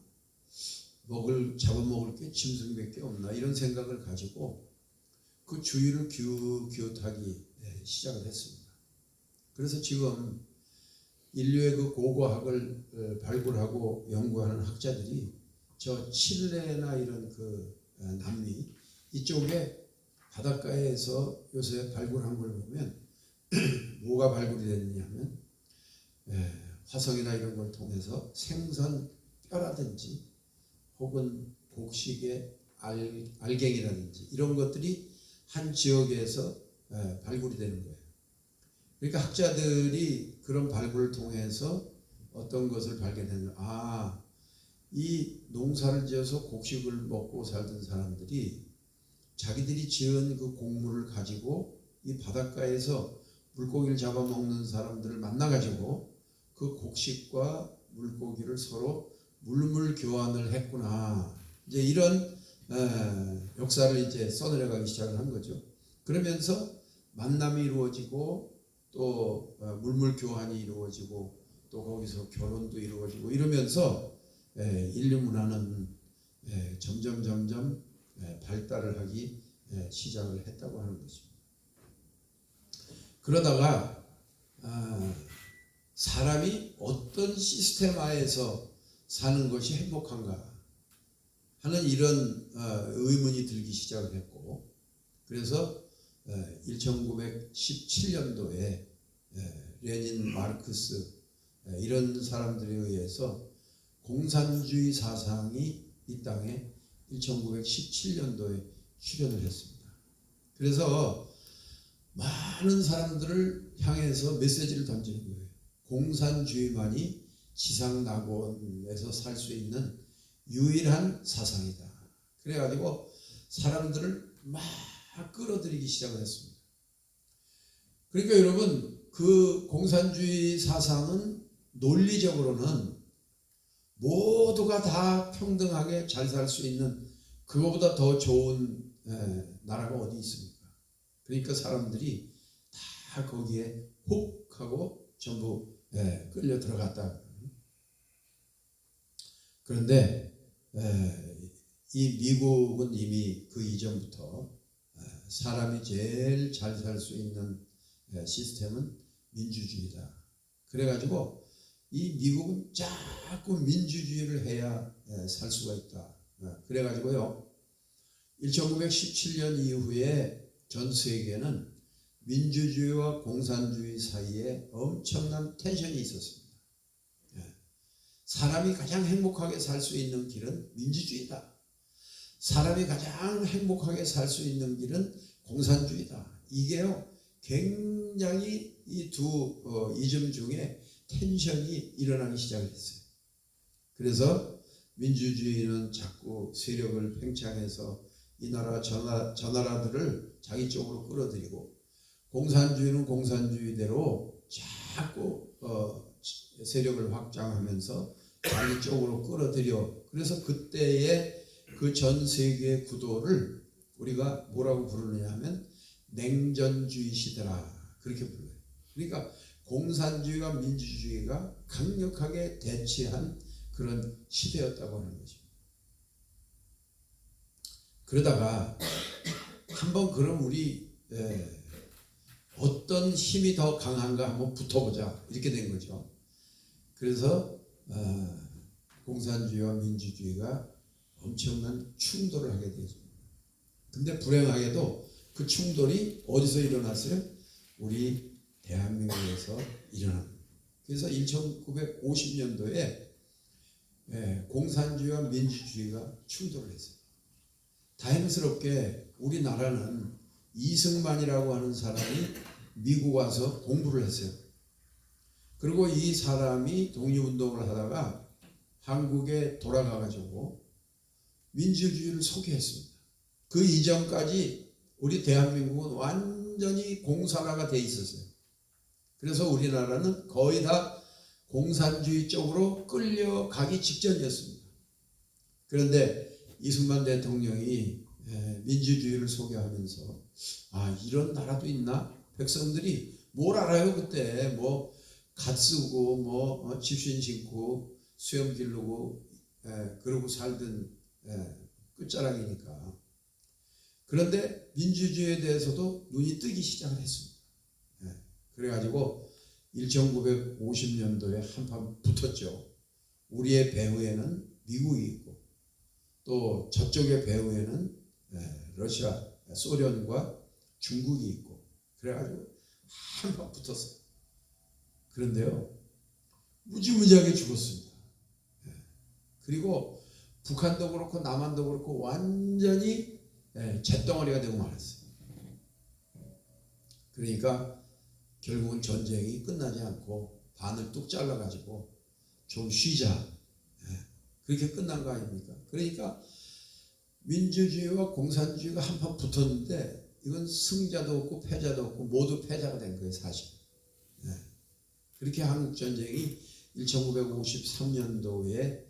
잡아먹을 게 짐승밖에 없나? 이런 생각을 가지고 그 주위를 기웃하기 시작을 했습니다. 그래서 지금 인류의 그 고고학을 발굴하고 연구하는 학자들이 저 칠레나 이런 그 남미 이쪽에 바닷가에서 요새 발굴한 걸 보면 뭐가 발굴이 됐느냐 하면 화성이나 이런 걸 통해서 생선 뼈라든지 혹은 곡식의 알갱이라든지 이런 것들이 한 지역에서 발굴이 되는 거예요. 그러니까 학자들이 그런 발굴을 통해서 어떤 것을 발견했냐, 이 농사를 지어서 곡식을 먹고 살던 사람들이 자기들이 지은 그 곡물을 가지고 이 바닷가에서 물고기를 잡아먹는 사람들을 만나가지고 그 곡식과 물고기를 서로 물물 교환을 했구나. 이제 이런 역사를 이제 써내려가기 시작을 한 거죠. 그러면서 만남이 이루어지고 또 물물 교환이 이루어지고 또 거기서 결혼도 이루어지고 이러면서 인류 문화는 점점 발달을 하기 시작을 했다고 하는 것입니다. 그러다가 사람이 어떤 시스템 하에서 사는 것이 행복한가 하는 이런 의문이 들기 시작을 했고, 그래서 1917년도에 레닌, 마르크스 이런 사람들에 의해서 공산주의 사상이 이 땅에 1917년도에 출현을 했습니다. 그래서 많은 사람들을 향해서 메시지를 던지는 거예요. 공산주의만이 지상낙원에서 살 수 있는 유일한 사상이다. 그래가지고 사람들을 막 끌어들이기 시작을 했습니다. 그러니까 여러분, 그 공산주의 사상은 논리적으로는 모두가 다 평등하게 잘 살 수 있는 그거보다 더 좋은 나라가 어디 있습니까? 그러니까 사람들이 다 거기에 혹 하고 전부 끌려 들어갔다. 그런데 이 미국은 이미 그 이전부터 사람이 제일 잘 살 수 있는 시스템은 민주주의다. 그래가지고 이 미국은 자꾸 민주주의를 해야 살 수가 있다. 그래가지고요, 1917년 이후에 전 세계는 민주주의와 공산주의 사이에 엄청난 텐션이 있었습니다. 사람이 가장 행복하게 살 수 있는 길은 민주주의다. 사람이 가장 행복하게 살 수 있는 길은 공산주의다. 이게요, 굉장히 이 두 이즘 중에 텐션이 일어나기 시작을 했어요. 그래서 민주주의는 자꾸 세력을 팽창해서 이 나라 저 나라들을 자기 쪽으로 끌어들이고, 공산주의는 공산주의대로 자꾸 세력을 확장하면서 자기 쪽으로 끌어들여. 그래서 그때의 그 전 세계의 구도를 우리가 뭐라고 부르느냐 하면 냉전주의 시대라, 그렇게 불러요. 그러니까 공산주의와 민주주의가 강력하게 대치한 그런 시대였다고 하는 것입니다. 그러다가 한번 그럼 우리 어떤 힘이 더 강한가 한번 붙어보자, 이렇게 된 거죠. 그래서 공산주의와 민주주의가 엄청난 충돌을 하게 되었습니다. 근데 불행하게도 그 충돌이 어디서 일어났어요? 우리 대한민국에서 일어납니다. 그래서 1950년도에 공산주의와 민주주의가 충돌을 했어요. 다행스럽게 우리나라는 이승만이라고 하는 사람이 미국 와서 공부를 했어요. 그리고 이 사람이 독립운동을 하다가 한국에 돌아가가지고 민주주의를 소개했습니다. 그 이전까지 우리 대한민국은 완전히 공산화가 돼 있었어요. 그래서 우리나라는 거의 다 공산주의 쪽으로 끌려가기 직전이었습니다. 그런데 이승만 대통령이 민주주의를 소개하면서 이런 나라도 있나? 백성들이 뭘 알아요? 그때 뭐 갓 쓰고 뭐 집신 신고 수염 기르고 그러고 살던 끝자락이니까. 그런데 민주주의에 대해서도 눈이 뜨기 시작을 했습니다. 그래가지고 1950년도에 한판 붙었죠. 우리의 배후에는 미국이 있고 또 저쪽의 배후에는 러시아, 소련과 중국이 있고 그래가지고 한판 붙었어요. 그런데요, 무지무지하게 죽었습니다. 그리고 북한도 그렇고 남한도 그렇고 완전히 잿덩어리가 되고 말았어요. 그러니까 결국은 전쟁이 끝나지 않고 반을 뚝 잘라가지고 좀 쉬자. 그렇게 끝난 거 아닙니까? 그러니까 민주주의와 공산주의가 한판 붙었는데 이건 승자도 없고 패자도 없고 모두 패자가 된 거예요, 사실. 그렇게 한국전쟁이 1953년도에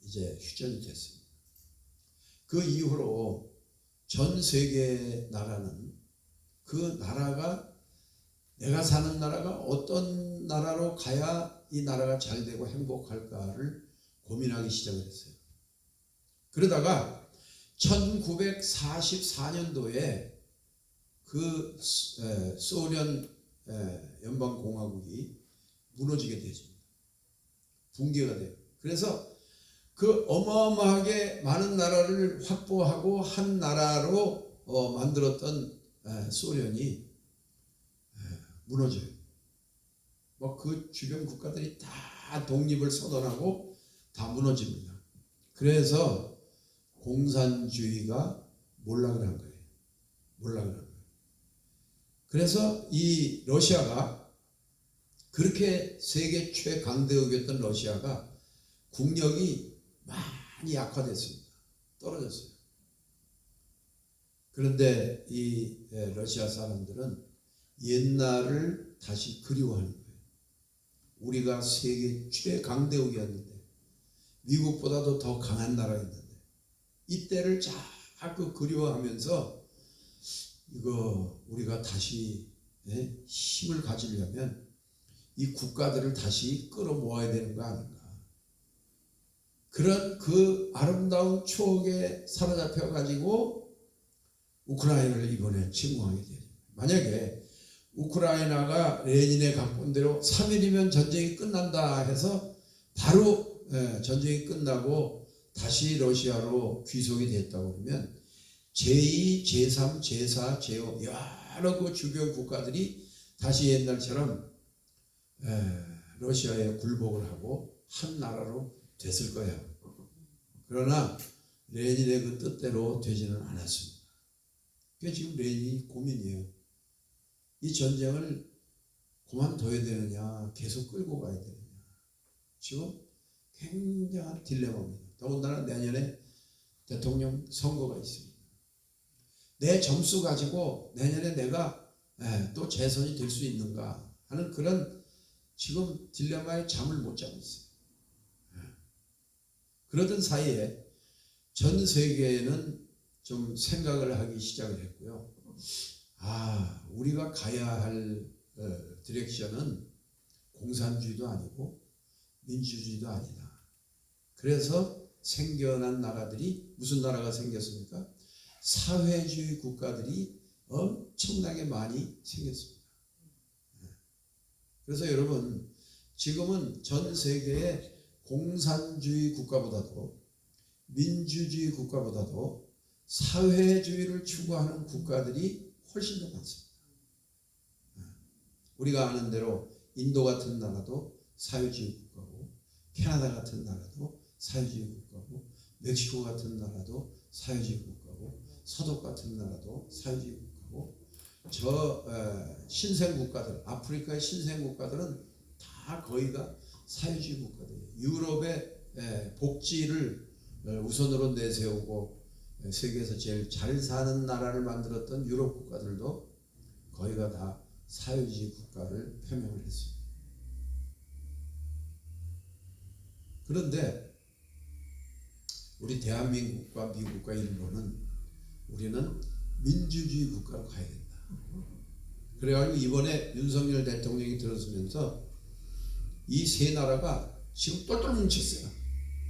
이제 휴전이 됐습니다. 그 이후로 전 세계 나라는 그 나라가 내가 사는 나라가 어떤 나라로 가야 이 나라가 잘 되고 행복할까를 고민하기 시작을 했어요. 그러다가 1944년도에 그 소련 연방공화국이 무너지게 되십니다. 붕괴가 돼요. 그래서 그 어마어마하게 많은 나라를 확보하고 한 나라로 만들었던 소련이 무너져요. 뭐 그 주변 국가들이 다 독립을 선언하고 다 무너집니다. 그래서 공산주의가 몰락을 한 거예요. 몰락을 한 거예요. 그래서 이 러시아가 그렇게 세계 최강대국이었던 러시아가 국력이 많이 약화됐습니다. 떨어졌어요. 그런데 이 러시아 사람들은 옛날을 다시 그리워하는 거예요. 우리가 세계 최강대국이었는데 미국보다도 더 강한 나라였는데 이때를 자꾸 그리워하면서 이거 우리가 다시 힘을 가지려면 이 국가들을 다시 끌어모아야 되는 거 아닌가. 그런 그 아름다운 추억에 사로잡혀 가지고 우크라이나를 이번에 침공하게 돼요. 만약에 우크라이나가 레닌의 각본대로 3일이면 전쟁이 끝난다 해서 바로 전쟁이 끝나고 다시 러시아로 귀속이 됐다고 그러면 제2, 제3, 제4, 제5 여러 그 주변 국가들이 다시 옛날처럼 러시아에 굴복을 하고 한 나라로 됐을 거예요. 그러나 레닌의 그 뜻대로 되지는 않았습니다. 그게 지금 레닌이 고민이에요. 이 전쟁을 그만둬야 되느냐, 계속 끌고 가야 되느냐. 지금 굉장한 딜레마입니다. 더군다나 내년에 대통령 선거가 있습니다. 내 점수 가지고 내년에 내가 또 재선이 될 수 있는가 하는 그런 지금 딜레마에 잠을 못 자고 있어요. 그러던 사이에 전 세계에는 좀 생각을 하기 시작을 했고요. 우리가 가야 할 디렉션은 공산주의도 아니고 민주주의도 아니다. 그래서 생겨난 나라들이 무슨 나라가 생겼습니까? 사회주의 국가들이 엄청나게 많이 생겼습니다. 그래서 여러분 지금은 전 세계의 공산주의 국가보다도 민주주의 국가보다도 사회주의를 추구하는 국가들이 훨씬 더 많습니다. 우리가 아는 대로 인도 같은 나라도 사회주의 국가고, 캐나다 같은 나라도 사회주의 국가고, 멕시코 같은 나라도 사회주의 국가고, 서독 같은 나라도 사회주의 국가고, 신생 국가들, 아프리카의 신생 국가들은 다 거의가 사회주의 국가들이에요. 유럽의 복지를 우선으로 내세우고 세계에서 제일 잘 사는 나라를 만들었던 유럽 국가들도 거의가 다 사회주의 국가를 표명을 했습니다. 그런데 우리 대한민국과 미국과 일본은 우리는 민주주의 국가로 가야 된다. 그래가지고 이번에 윤석열 대통령이 들어서면서 이 세 나라가 지금 똘똘 뭉쳤어요.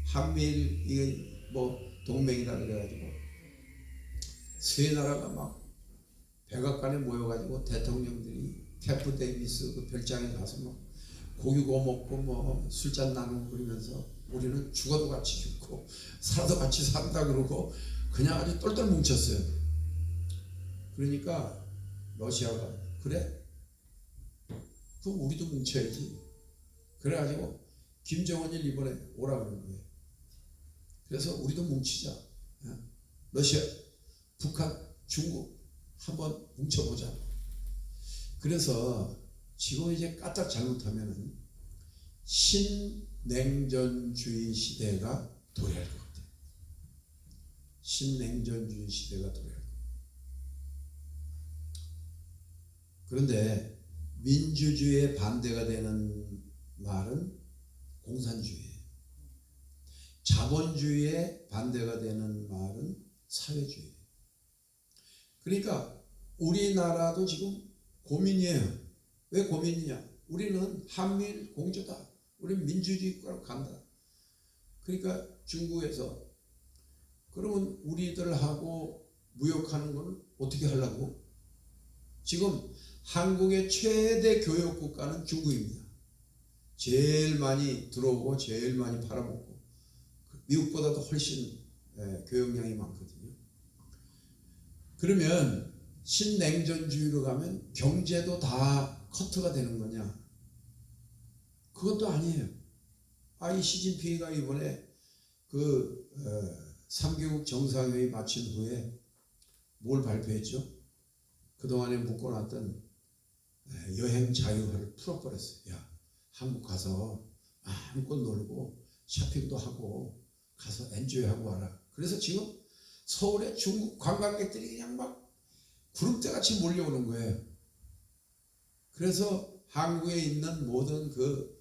한미일 뭐 동맹이라 그래가지고 세 나라가 막 백악관에 모여가지고 대통령들이 캠프 데이비스 그 별장에 가서 막 고기 구워 먹고 뭐 술잔 나누고 그러면서 우리는 죽어도 같이 죽고 살아도 같이 산다 그러고 그냥 아주 똘똘 뭉쳤어요. 그러니까 러시아가 그래? 그럼 우리도 뭉쳐야지. 그래가지고 김정은이 이번에 오라 그런 거예요. 그래서 우리도 뭉치자. 러시아, 북한, 중국 한번 뭉쳐보자. 그래서 지금 이제 까딱 잘못하면은 신냉전주의 시대가 도래할 것 같아요. 신냉전주의 시대가 도래할 것 같아요. 그런데 민주주의에 반대가 되는 말은 공산주의예요. 자본주의에 반대가 되는 말은 사회주의예요. 그러니까 우리나라도 지금 고민이에요. 왜 고민이냐? 우리는 한미일 공조다. 우리는 민주주의 국가로 간다. 그러니까 중국에서 그러면 우리들하고 무역하는 건 어떻게 하려고? 지금 한국의 최대 교역 국가는 중국입니다. 제일 많이 들어오고 제일 많이 팔아먹고 미국보다도 훨씬 교역량이 많거든요. 그러면 신냉전주의로 가면 경제도 다 커트가 되는 거냐? 그것도 아니에요. 이 시진핑이가 이번에 그 3개국 정상회의 마친 후에 뭘 발표했죠? 그동안에 묶어놨던 여행 자유화를 풀어버렸어요. 야, 한국 가서 마음껏 놀고 쇼핑도 하고 가서 엔조이하고 와라. 그래서 지금 서울에 중국 관광객들이 그냥 막 구름대같이 몰려오는 거예요. 그래서 한국에 있는 모든 그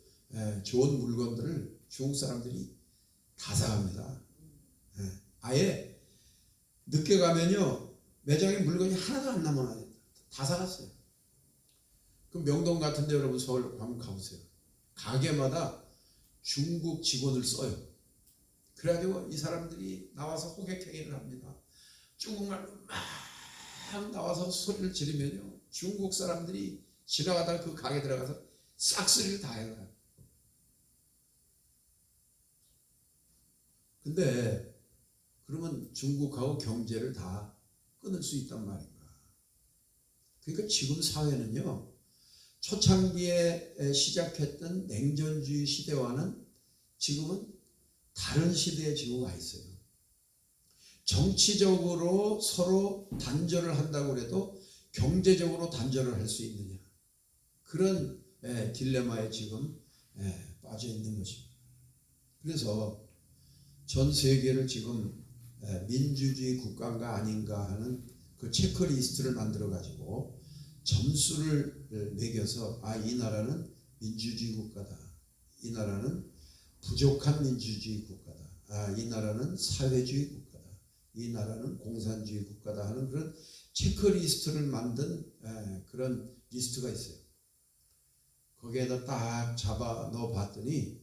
좋은 물건들을 중국 사람들이 다 사갑니다. 아예 늦게 가면요 매장에 물건이 하나도 안 남아요. 다 사갔어요. 그 명동 같은 데 여러분 서울 한번 가보세요. 가게마다 중국 직원을 써요. 그래가지고 이 사람들이 나와서 호객행위를 합니다. 중국말로 막 나와서 소리를 지르면요 중국 사람들이 지나가다가 그 가게 들어가서 싹쓸이를 다 해요. 근데 그러면 중국하고 경제를 다 끊을 수 있단 말인가? 그러니까 지금 사회는요 초창기에 시작했던 냉전주의 시대와는 지금은 다른 시대에 지금 와 있어요. 정치적으로 서로 단절을 한다고 해도 경제적으로 단절을 할 수 있느냐, 그런 딜레마에 지금 빠져 있는 것입니다. 그래서 전 세계를 지금 민주주의 국가인가 아닌가 하는 그 체크리스트를 만들어 가지고 점수를 매겨서 이 나라는 민주주의 국가다, 이 나라는 부족한 민주주의 국가다, 이 나라는 사회주의 국가다, 이 나라는 공산주의 국가다 하는 그런 체크리스트를 만든 그런 리스트가 있어요. 거기에다 딱 잡아 넣어 봤더니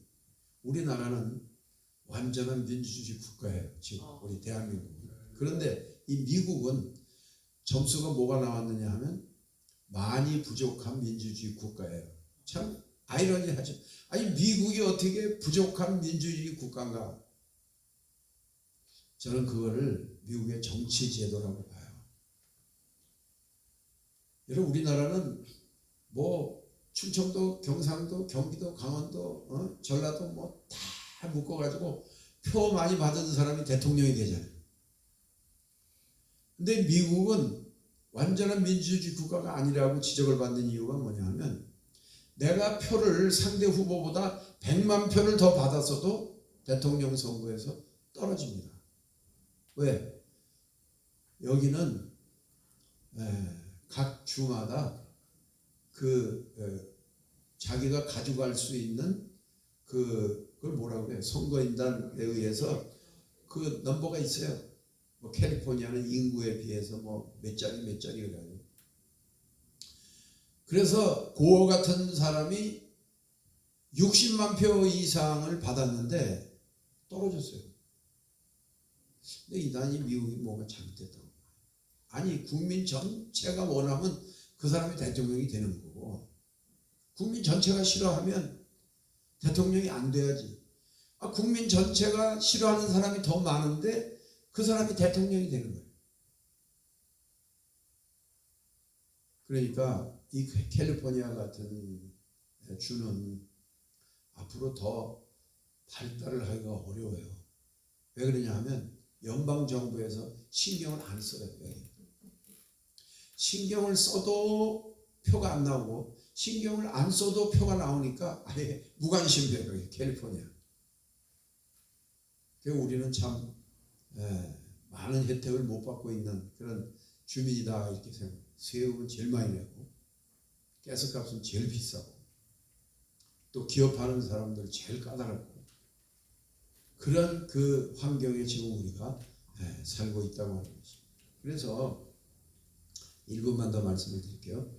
우리나라는 완전한 민주주의 국가예요. 지금 우리 대한민국은. 그런데 이 미국은 점수가 뭐가 나왔느냐 하면 많이 부족한 민주주의 국가예요. 참 아이러니하죠. 아니 미국이 어떻게 부족한 민주주의 국가인가? 저는 그거를 미국의 정치 제도라고 봐요. 여러분 우리나라는 뭐 충청도, 경상도, 경기도, 강원도, 전라도 뭐 다 묶어가지고 표 많이 받은 사람이 대통령이 되잖아요. 근데 미국은 완전한 민주주의 국가가 아니라고 지적을 받는 이유가 뭐냐 하면 내가 표를 상대 후보보다 100만 표를 더 받았어도 대통령 선거에서 떨어집니다. 왜? 여기는 각 주마다 자기가 가져갈 수 있는 그걸 뭐라고 그래요? 선거인단에 의해서 그 넘버가 있어요. 뭐 캘리포니아는 인구에 비해서 뭐 몇 자리 그래요. 그래서 고어 같은 사람이 60만 표 이상을 받았는데 떨어졌어요. 근데 이단이 미국이 뭐가 잘못됐다고. 아니 국민 전체가 원하면 그 사람이 대통령이 되는 거고 국민 전체가 싫어하면 대통령이 안 돼야지. 국민 전체가 싫어하는 사람이 더 많은데 그 사람이 대통령이 되는 거예요. 그러니까 이 캘리포니아 같은 주는 앞으로 더 발달을 하기가 어려워요. 왜 그러냐 하면 연방정부에서 신경을 안 써요. 신경을 써도 표가 안 나오고 신경을 안 써도 표가 나오니까 아예 무관심돼요. 캘리포니아. 그래서 우리는 참 많은 혜택을 못 받고 있는 그런 주민이다 이렇게 생각해요. 세금은 제일 많이 내고 가스값은 제일 비싸고 또 기업하는 사람들 제일 까다롭고 그런 그 환경에 지금 우리가 살고 있다고 하는 것입니다. 그래서 1분만 더 말씀을 드릴게요.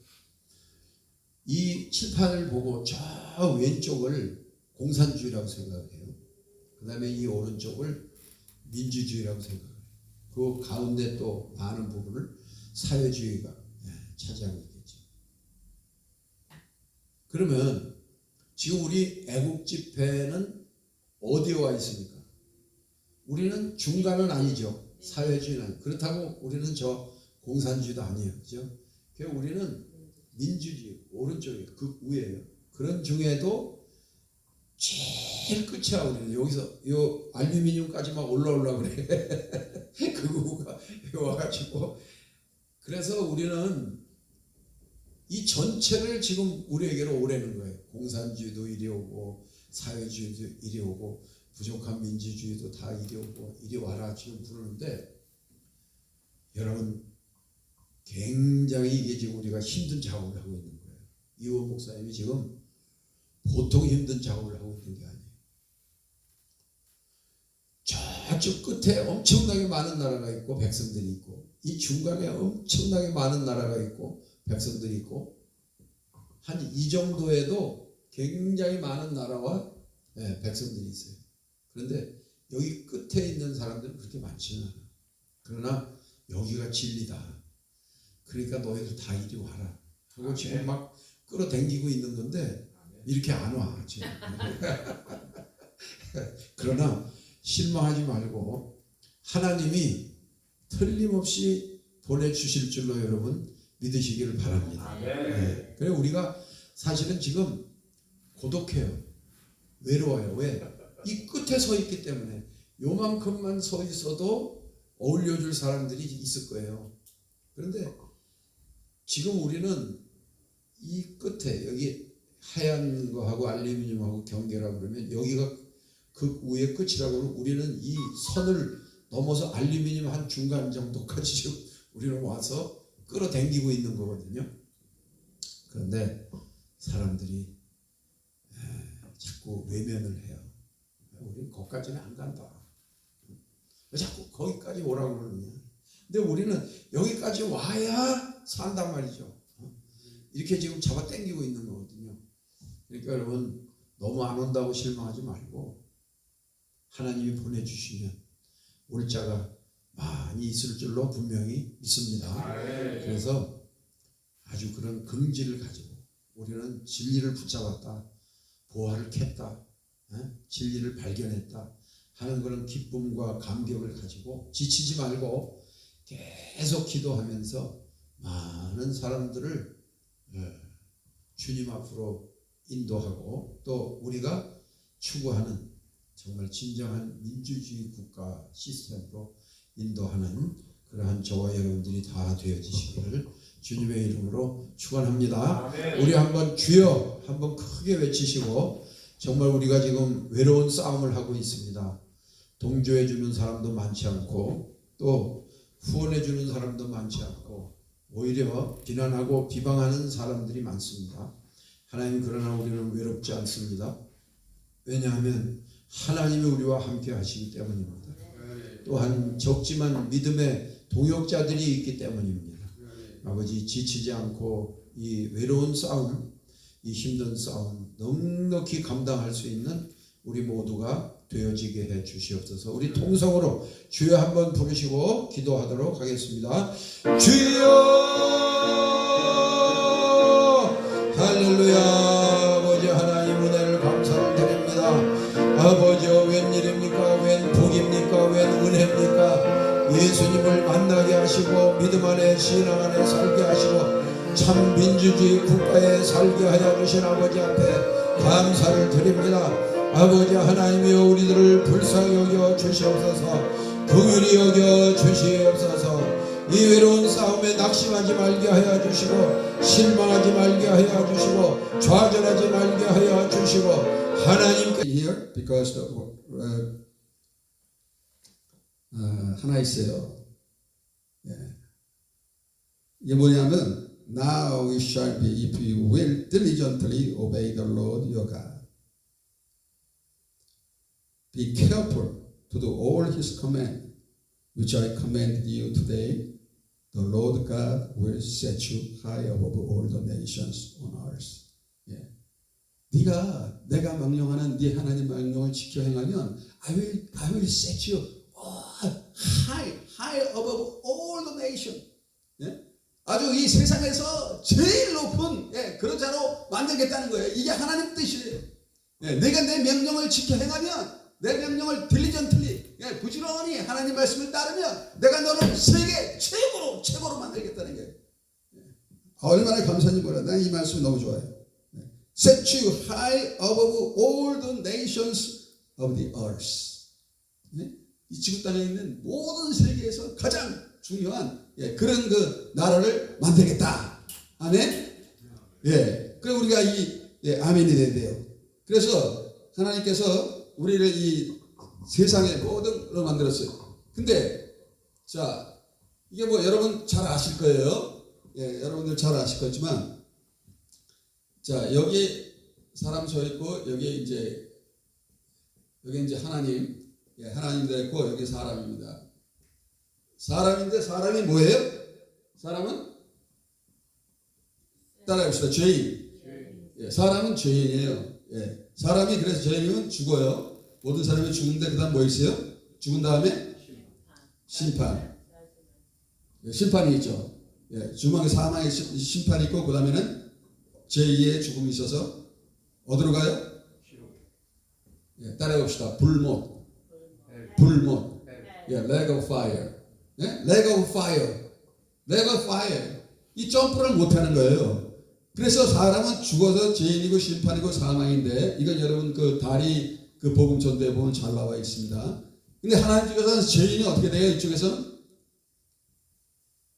이 칠판을 보고 저 왼쪽을 공산주의라고 생각을 해요. 그 다음에 이 오른쪽을 민주주의라고 생각을 해요. 그 가운데 또 많은 부분을 사회주의가 차지하고 있겠죠. 그러면 지금 우리 애국 집회는 어디에 와 있습니까? 우리는 중간은 아니죠. 사회주의는 아니죠. 그렇다고 우리는 저 공산주의도 아니에요. 그죠? 그래서 우리는 민주주의, 오른쪽에 그 위에요. 그런 중에도 제일 끝이야. 우리는 여기서 요 알루미늄까지 막 올라오려고 그래. 그거가 와가지고 그래서 우리는 이 전체를 지금 우리에게로 오라는 거예요. 공산주의도 이리 오고 사회주의도 이리 오고 부족한 민주주의도 다 이리 오고 이리 와라 지금 부르는데 여러분 굉장히 이게 지금 우리가 힘든 작업을 하고 있는 거예요. 이호 목사님이 지금 보통 힘든 작업을 하고 있는 게 아니에요. 저쪽 끝에 엄청나게 많은 나라가 있고 백성들이 있고 이 중간에 엄청나게 많은 나라가 있고 백성들이 있고 한 이 정도에도 굉장히 많은 나라와 백성들이 있어요. 그런데 여기 끝에 있는 사람들은 그렇게 많지는 않아요. 그러나 여기가 진리다. 그러니까 너희들 다 이리 와라. 그리고 지금 막 끌어당기고 있는 건데 이렇게 안 와. 지금. 그러나 실망하지 말고 하나님이 틀림없이 보내주실 줄로 여러분 믿으시기를 바랍니다. 네. 그래 우리가 사실은 지금 고독해요. 외로워요. 왜? 이 끝에 서 있기 때문에 요만큼만 서 있어도 어울려줄 사람들이 있을 거예요. 그런데 지금 우리는 이 끝에 여기 하얀 거하고 알루미늄하고 경계라고 그러면 여기가 그 위에 끝이라고 하면 우리는 이 선을 넘어서 알루미늄 한 중간 정도까지 지금 우리는 와서 끌어당기고 있는 거거든요. 그런데 사람들이 자꾸 외면을 해요. 우리는 거기까지는 안 간다. 왜 자꾸 거기까지 오라고 그러느냐. 근데 우리는 여기까지 와야 산단 말이죠. 이렇게 지금 잡아 당기고 있는 거거든요. 그러니까 여러분 너무 안 온다고 실망하지 말고 하나님이 보내주시면 올 자가 많이 있을 줄로 분명히 믿습니다. 그래서 아주 그런 긍지를 가지고 우리는 진리를 붙잡았다. 보화를 캤다. 진리를 발견했다. 하는 그런 기쁨과 감격을 가지고 지치지 말고 계속 기도하면서 많은 사람들을 주님 앞으로 인도하고 또 우리가 추구하는 정말 진정한 민주주의 국가 시스템으로 인도하는 그러한 저와 여러분들이 다 되어지시기를 주님의 이름으로 축원합니다. 우리 한번 주여 한번 크게 외치시고 정말 우리가 지금 외로운 싸움을 하고 있습니다. 동조해 주는 사람도 많지 않고 또 후원해 주는 사람도 많지 않고 오히려 비난하고 비방하는 사람들이 많습니다. 하나님 그러나 우리는 외롭지 않습니다. 왜냐하면 하나님이 우리와 함께 하시기 때문입니다. 또한 적지만 믿음의 동역자들이 있기 때문입니다. 아버지 지치지 않고 이 외로운 싸움, 이 힘든 싸움 넉넉히 감당할 수 있는 우리 모두가 되어지게 해 주시옵소서. 우리 통성으로 주여 한번 부르시고 기도하도록 하겠습니다. 주여 할렐루야. 아버지 하나님 은혜를 감사드립니다. 아버지 웬일입니까? 웬 복입니까? 웬 은혜입니까? 예수님을 만나게 하시고 믿음 안에 신앙 안에 살게 하시고 참 민주주의 국가에 살게 하여 주신 아버지 앞에 감사를 드립니다. 아버지 하나님이여 우리들을 불쌍히 여겨 주시옵소서. 긍휼히 여겨 주시옵소서. 이 외로운 싸움에 낙심하지 말게 하여 주시고 실망하지 말게 하여 주시고 좌절하지 말게 하여 주시고 하나님께 here because 하나 있어요. 예. 이게 뭐냐면 now we shall be if you will diligently obey the Lord your God. Be careful to do all his command which I command you today. The Lord God will set you high above all the nations on earth. 예. 내가 명령하는 네 하나님 명령을 지켜 행하면 I will set you high above all the nation. 예? 아주 이 세상에서 제일 높은 그런 자로 만들겠다는 거예요. 이게 하나님 뜻이에요. 예, 내가 내 명령을 지켜 행하면 내 명령을 딜리전틀리 부지런히 하나님 말씀을 따르면 내가 너를 세계 최고로 만들겠다는 거예요. 얼마나 감사한지 몰라. 난 이 말씀 너무 좋아요. Set you high above all the nations of the earth. 이 지구 땅에 있는 모든 세계에서 가장 중요한 그런 그 나라를 만들겠다. 아멘. 예. 그래 우리가 아멘이 돼야 돼요. 그래서 하나님께서 우리를 이 세상의 모든 걸 만들었어요. 근데 자 이게 뭐 여러분 잘 아실 거예요. 예, 여러분들 잘 아실 거지만 자 여기 사람 서 있고 여기 이제 하나님, 하나님 돼 있고 여기 사람입니다. 사람인데 사람이 뭐예요? 사람은 따라해봅시다. 죄인. 예, 사람은 죄인이에요. 예, 사람이 그래서 죄인이면 죽어요. 모든 사람이 죽는데 그다음 뭐 있어요? 죽은 다음에 심판. 예, 심판이 있죠. 예, 주망의 사망의 심판이 있고 그다음에는 제2의 죽음이 있어서 어디로 가요? 예, 따라해봅시다. 불못. 예, lake of fire. 예? lake of fire. 이 점프를 못하는 거예요. 그래서 사람은 죽어서 죄인이고 심판이고 사망인데 이건 여러분 그 다리 그 복음 전도에 보면 잘 나와 있습니다. 근데 하나님 쪽에서는 죄인이 어떻게 돼요? 이쪽에서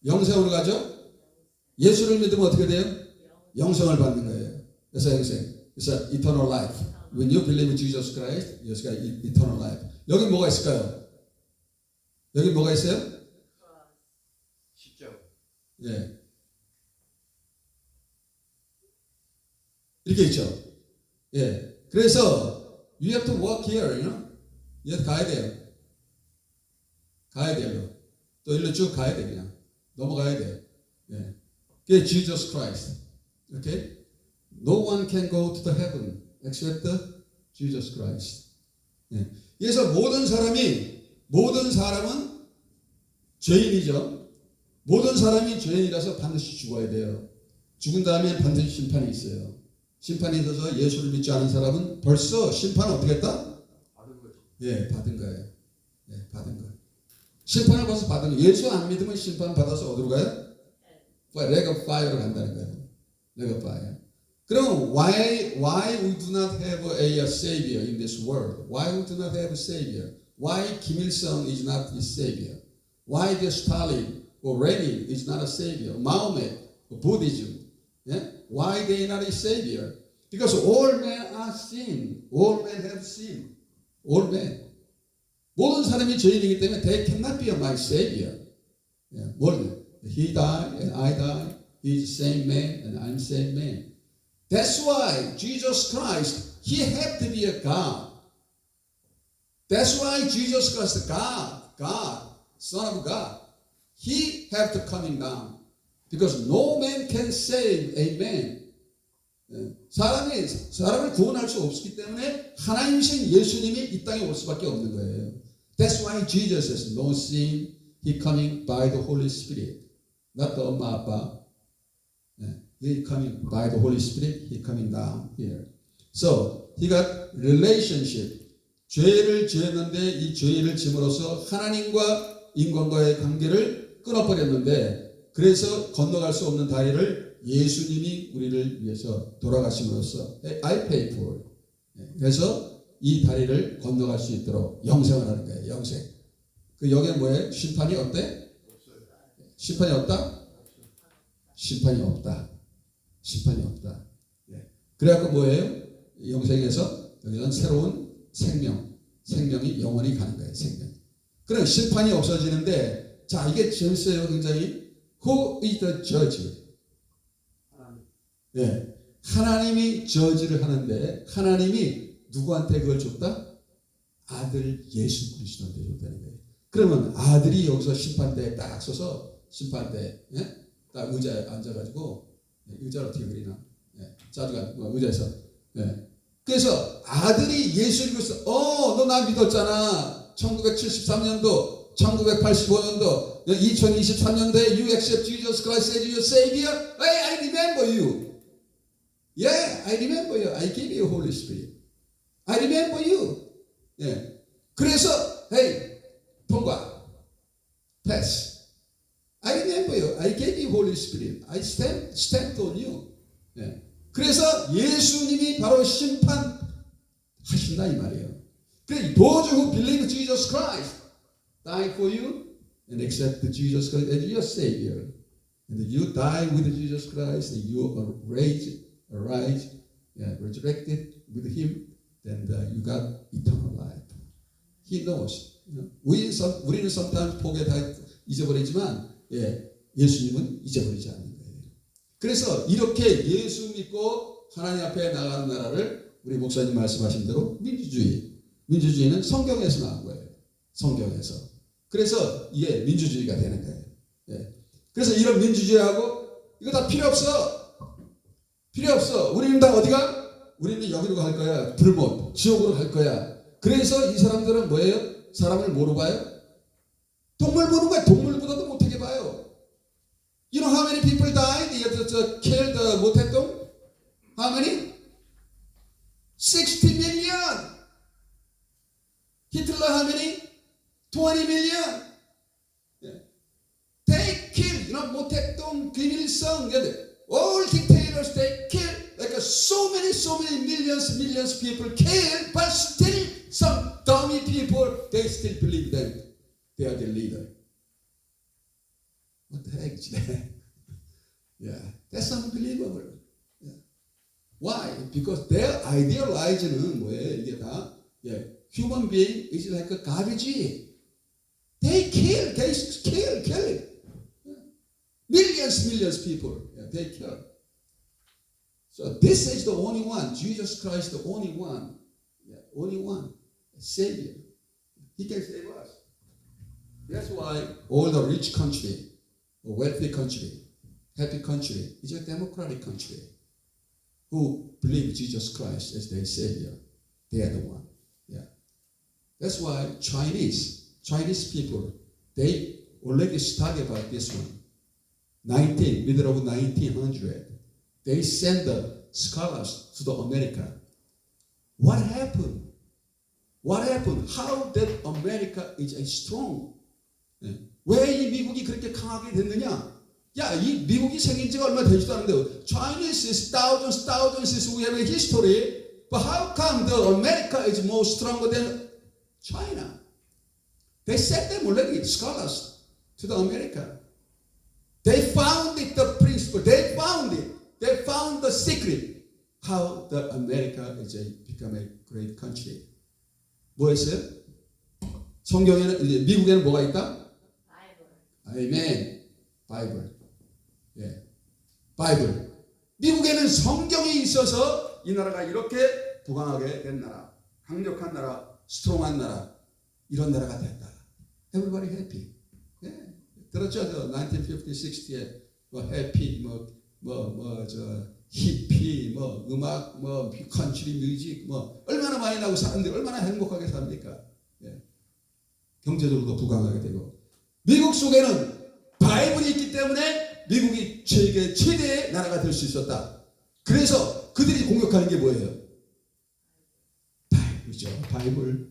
영생으로 가죠. 예수를 믿으면 어떻게 돼요? 영생을 받는 거예요. 그래서 영생. 그래서 eternal life. When you believe in Jesus Christ, you got eternal life. 여기 뭐가 있을까요? 여기 뭐가 있어요? 10절. 예. 이렇게 있죠. 예. 그래서 you have to walk here, you know? 가야 돼요. 가야 돼요. 또 일로 쭉 가야 돼 그냥. 넘어가야 돼요. 예. 그게 Jesus Christ. Okay? No one can go to the heaven except Jesus Christ. 예. 그래서 모든 사람은 죄인이죠. 모든 사람이 죄인이라서 반드시 죽어야 돼요. 죽은 다음에 반드시 심판이 있어요. 심판이 있어서 예수를 믿지 않은 사람은 벌써 심판을 어떻게 했다? 받은 거죠. 예, 받은 거예요. 예, 받은 거예요. 심판을 벌써 받은 거예요. 예수 안 믿으면 심판 받아서 어디로 가요? lake of fire로 간다는 거예요. lake of fire. 그럼 why we do not have a savior in this world? Why we do not have a savior? Why Kim Il-sung is not a savior? Why the Stalin or Lenin is not a savior? Mahomet, Buddhism, yeah? Why they not a savior? Because all men are sin. All men have sin. All men. 모든 사람이 죄인이기 때문에 they cannot be my savior. Yeah. He died and I died. He's the same man and I'm the same man. That's why Jesus Christ, he had to be a God. That's why Jesus Christ, God, Son of God, he had to coming down. Because no man can save a man. 사람을 구원할 수 없기 때문에 하나님이신 예수님이 이 땅에 올 수밖에 없는 거예요. That's why Jesus says, no sin, he coming by the Holy Spirit. Not the 엄마 아빠. He coming by the Holy Spirit, he coming down here. So, he got relationship. 죄를 지었는데 이 죄를 짐으로써 하나님과 인간과의 관계를 끊어버렸는데 그래서 건너갈 수 없는 다리를 예수님이 우리를 위해서 돌아가심으로써 I pay for it. 그래서 이 다리를 건너갈 수 있도록 영생을 하는 거예요. 영생. 그 여기는 뭐예요? 심판이 어때? 심판이 없다? 심판이 없다. 심판이 없다. 그래갖고 뭐예요? 영생에서 여기는 새로운 생명이 영원히 가는 거예요. 생명. 그럼 심판이 없어지는데 자 이게 재밌어요. 굉장히 Who is the judge? 하나님이 저지를 하는데 하나님이 누구한테 그걸 줬다? 아들 예수 그리스도한테 줬다는 거예요. 그러면 아들이 여기서 심판대에 딱 서서 심판대에 딱 의자에 앉아가지고 의자를 어떻게 그리나? 자주가 의자에서. 그래서 아들이 예수를 그리스도 너 나 믿었잖아. 1973년도, 1985년도, 2023년도에 you accept Jesus Christ as your Savior. Hey, I remember you. Yeah, I remember you. I gave you Holy Spirit. I remember you. 그래서 hey, 통과, pass. I remember you. I gave you Holy Spirit. I stamped on you. 그래서 예수님이 바로 심판하신다 이 말이에요. 그래, those who believe Jesus Christ die for you and accept Jesus Christ as your Savior, and you die with Jesus Christ, and you are arise, resurrected with Him, then you got eternal life. He knows. 우리는 sometimes 포기에 다 잊어버리지만, 예수님은 잊어버리지 않는 거예요. 그래서 이렇게 예수 믿고 하나님 앞에 나가는 나라를 우리 목사님 말씀하신 대로 민주주의는 성경에서 나온 거예요. 성경에서. 그래서 이게 민주주의가 되는 거예요. 그래서 이런 민주주의하고 이거 다 필요 없어. 필요 없어. 우리는 다 어디가? 우리는 여기로 갈 거야. 불못, 지옥으로 갈 거야. 그래서 이 사람들은 뭐예요? 사람을 뭐로 봐요? 동물 보는 거야. 동물보다도 못하게 봐요. You know how many people died? Killed 모태동? How many? 60 million. Hitler how many? 20 million. They killed, 모태동, 김일성, all dictators they killed like so many millions people killed, but still some dummy people they still believe them. They are the leader. What the heck is that? That's unbelievable. Why? Because their ideology는 뭐예요? 이게 다 human being is like a garbage. They kill. Millions people. They kill. So this is the only one. Jesus Christ, the only one. Only one. Savior. He can save us. That's why all the rich country, wealthy country, happy country is a democratic country who believe Jesus Christ as their Savior. They are the one. That's why Chinese people, they already study about this one. Middle of 1900, they send the scholars to the America. What happened? How that America is strong? 왜 이 미국이 그렇게 강하게 됐느냐? 야, 이 미국이 생긴 지가 얼마 되지도 않은데 Chinese is thousands we have a history. But how come the America is more stronger than China? They sent them already, scholars, to the America. They found it, the principle. They found it. They found the secret. How the America is become a great country. 뭐였어요? 성경에는 이제 미국에는 뭐가 있다? 아멘. 바이블. 예. 바이블. 미국에는 성경이 있어서 이 나라가 이렇게 부강하게 된 나라, 강력한 나라, 스트롱한 나라, 이런 나라가 됐다. Everybody happy. 예. 들었죠? 저 1950, 60에 뭐 해피, 히피, 음악, 컨트리 뮤직, 얼마나 많이 나고 사람들이 얼마나 행복하게 삽니까? 예. 경제적으로도 부강하게 되고. 미국 속에는 바이블이 있기 때문에 미국이 세계 최대의 나라가 될 수 있었다. 그래서 그들이 공격하는 게 뭐예요? 바이블이죠. 바이블.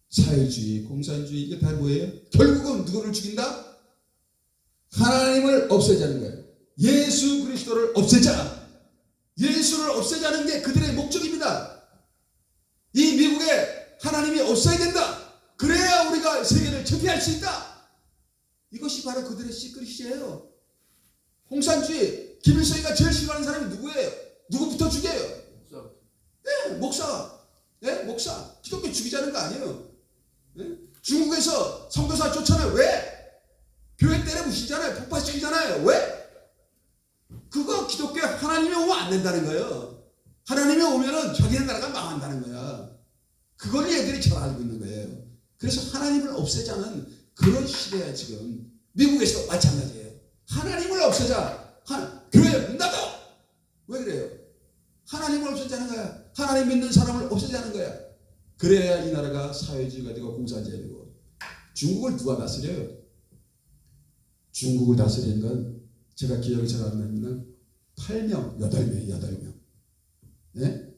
사회주의, 공산주의, 이게 다 뭐예요? 결국은 누구를 죽인다? 하나님을 없애자는 거예요. 예수 그리스도를 없애자. 예수를 없애자는 게 그들의 목적입니다. 이 미국에 하나님이 없어야 된다. 그래야 우리가 세계를 제패할 수 있다. 이것이 바로 그들의 시크릿이에요. 공산주의, 김일성이가 제일 싫어하는 사람이 누구예요? 누구부터 죽여요? 네, 목사. 네, 목사. 기독교 죽이자는 거 아니에요. 네? 중국에서 선교사 쫓아내요. 왜? 교회 때려 부시잖아요. 폭파시키잖아요. 왜? 그거 기독교 하나님이 오면 안 된다는 거예요. 하나님이 오면은 자기네 나라가 망한다는 거야. 그걸 얘들이 잘 알고 있는 거예요. 그래서 하나님을 없애자는 그런 시대야 지금. 미국에서도 마찬가지예요. 하나님을 없애자. 교회 문 닫아. 왜 그래요? 하나님을 없애자는 거야. 하나님 믿는 사람을 없애자는 거야. 그래야 이 나라가 사회주의가 되고 공산주의가 되고. 중국을 누가 다스려요? 중국을 다스리는 건 제가 기억이 잘 안 나면 8명. 네?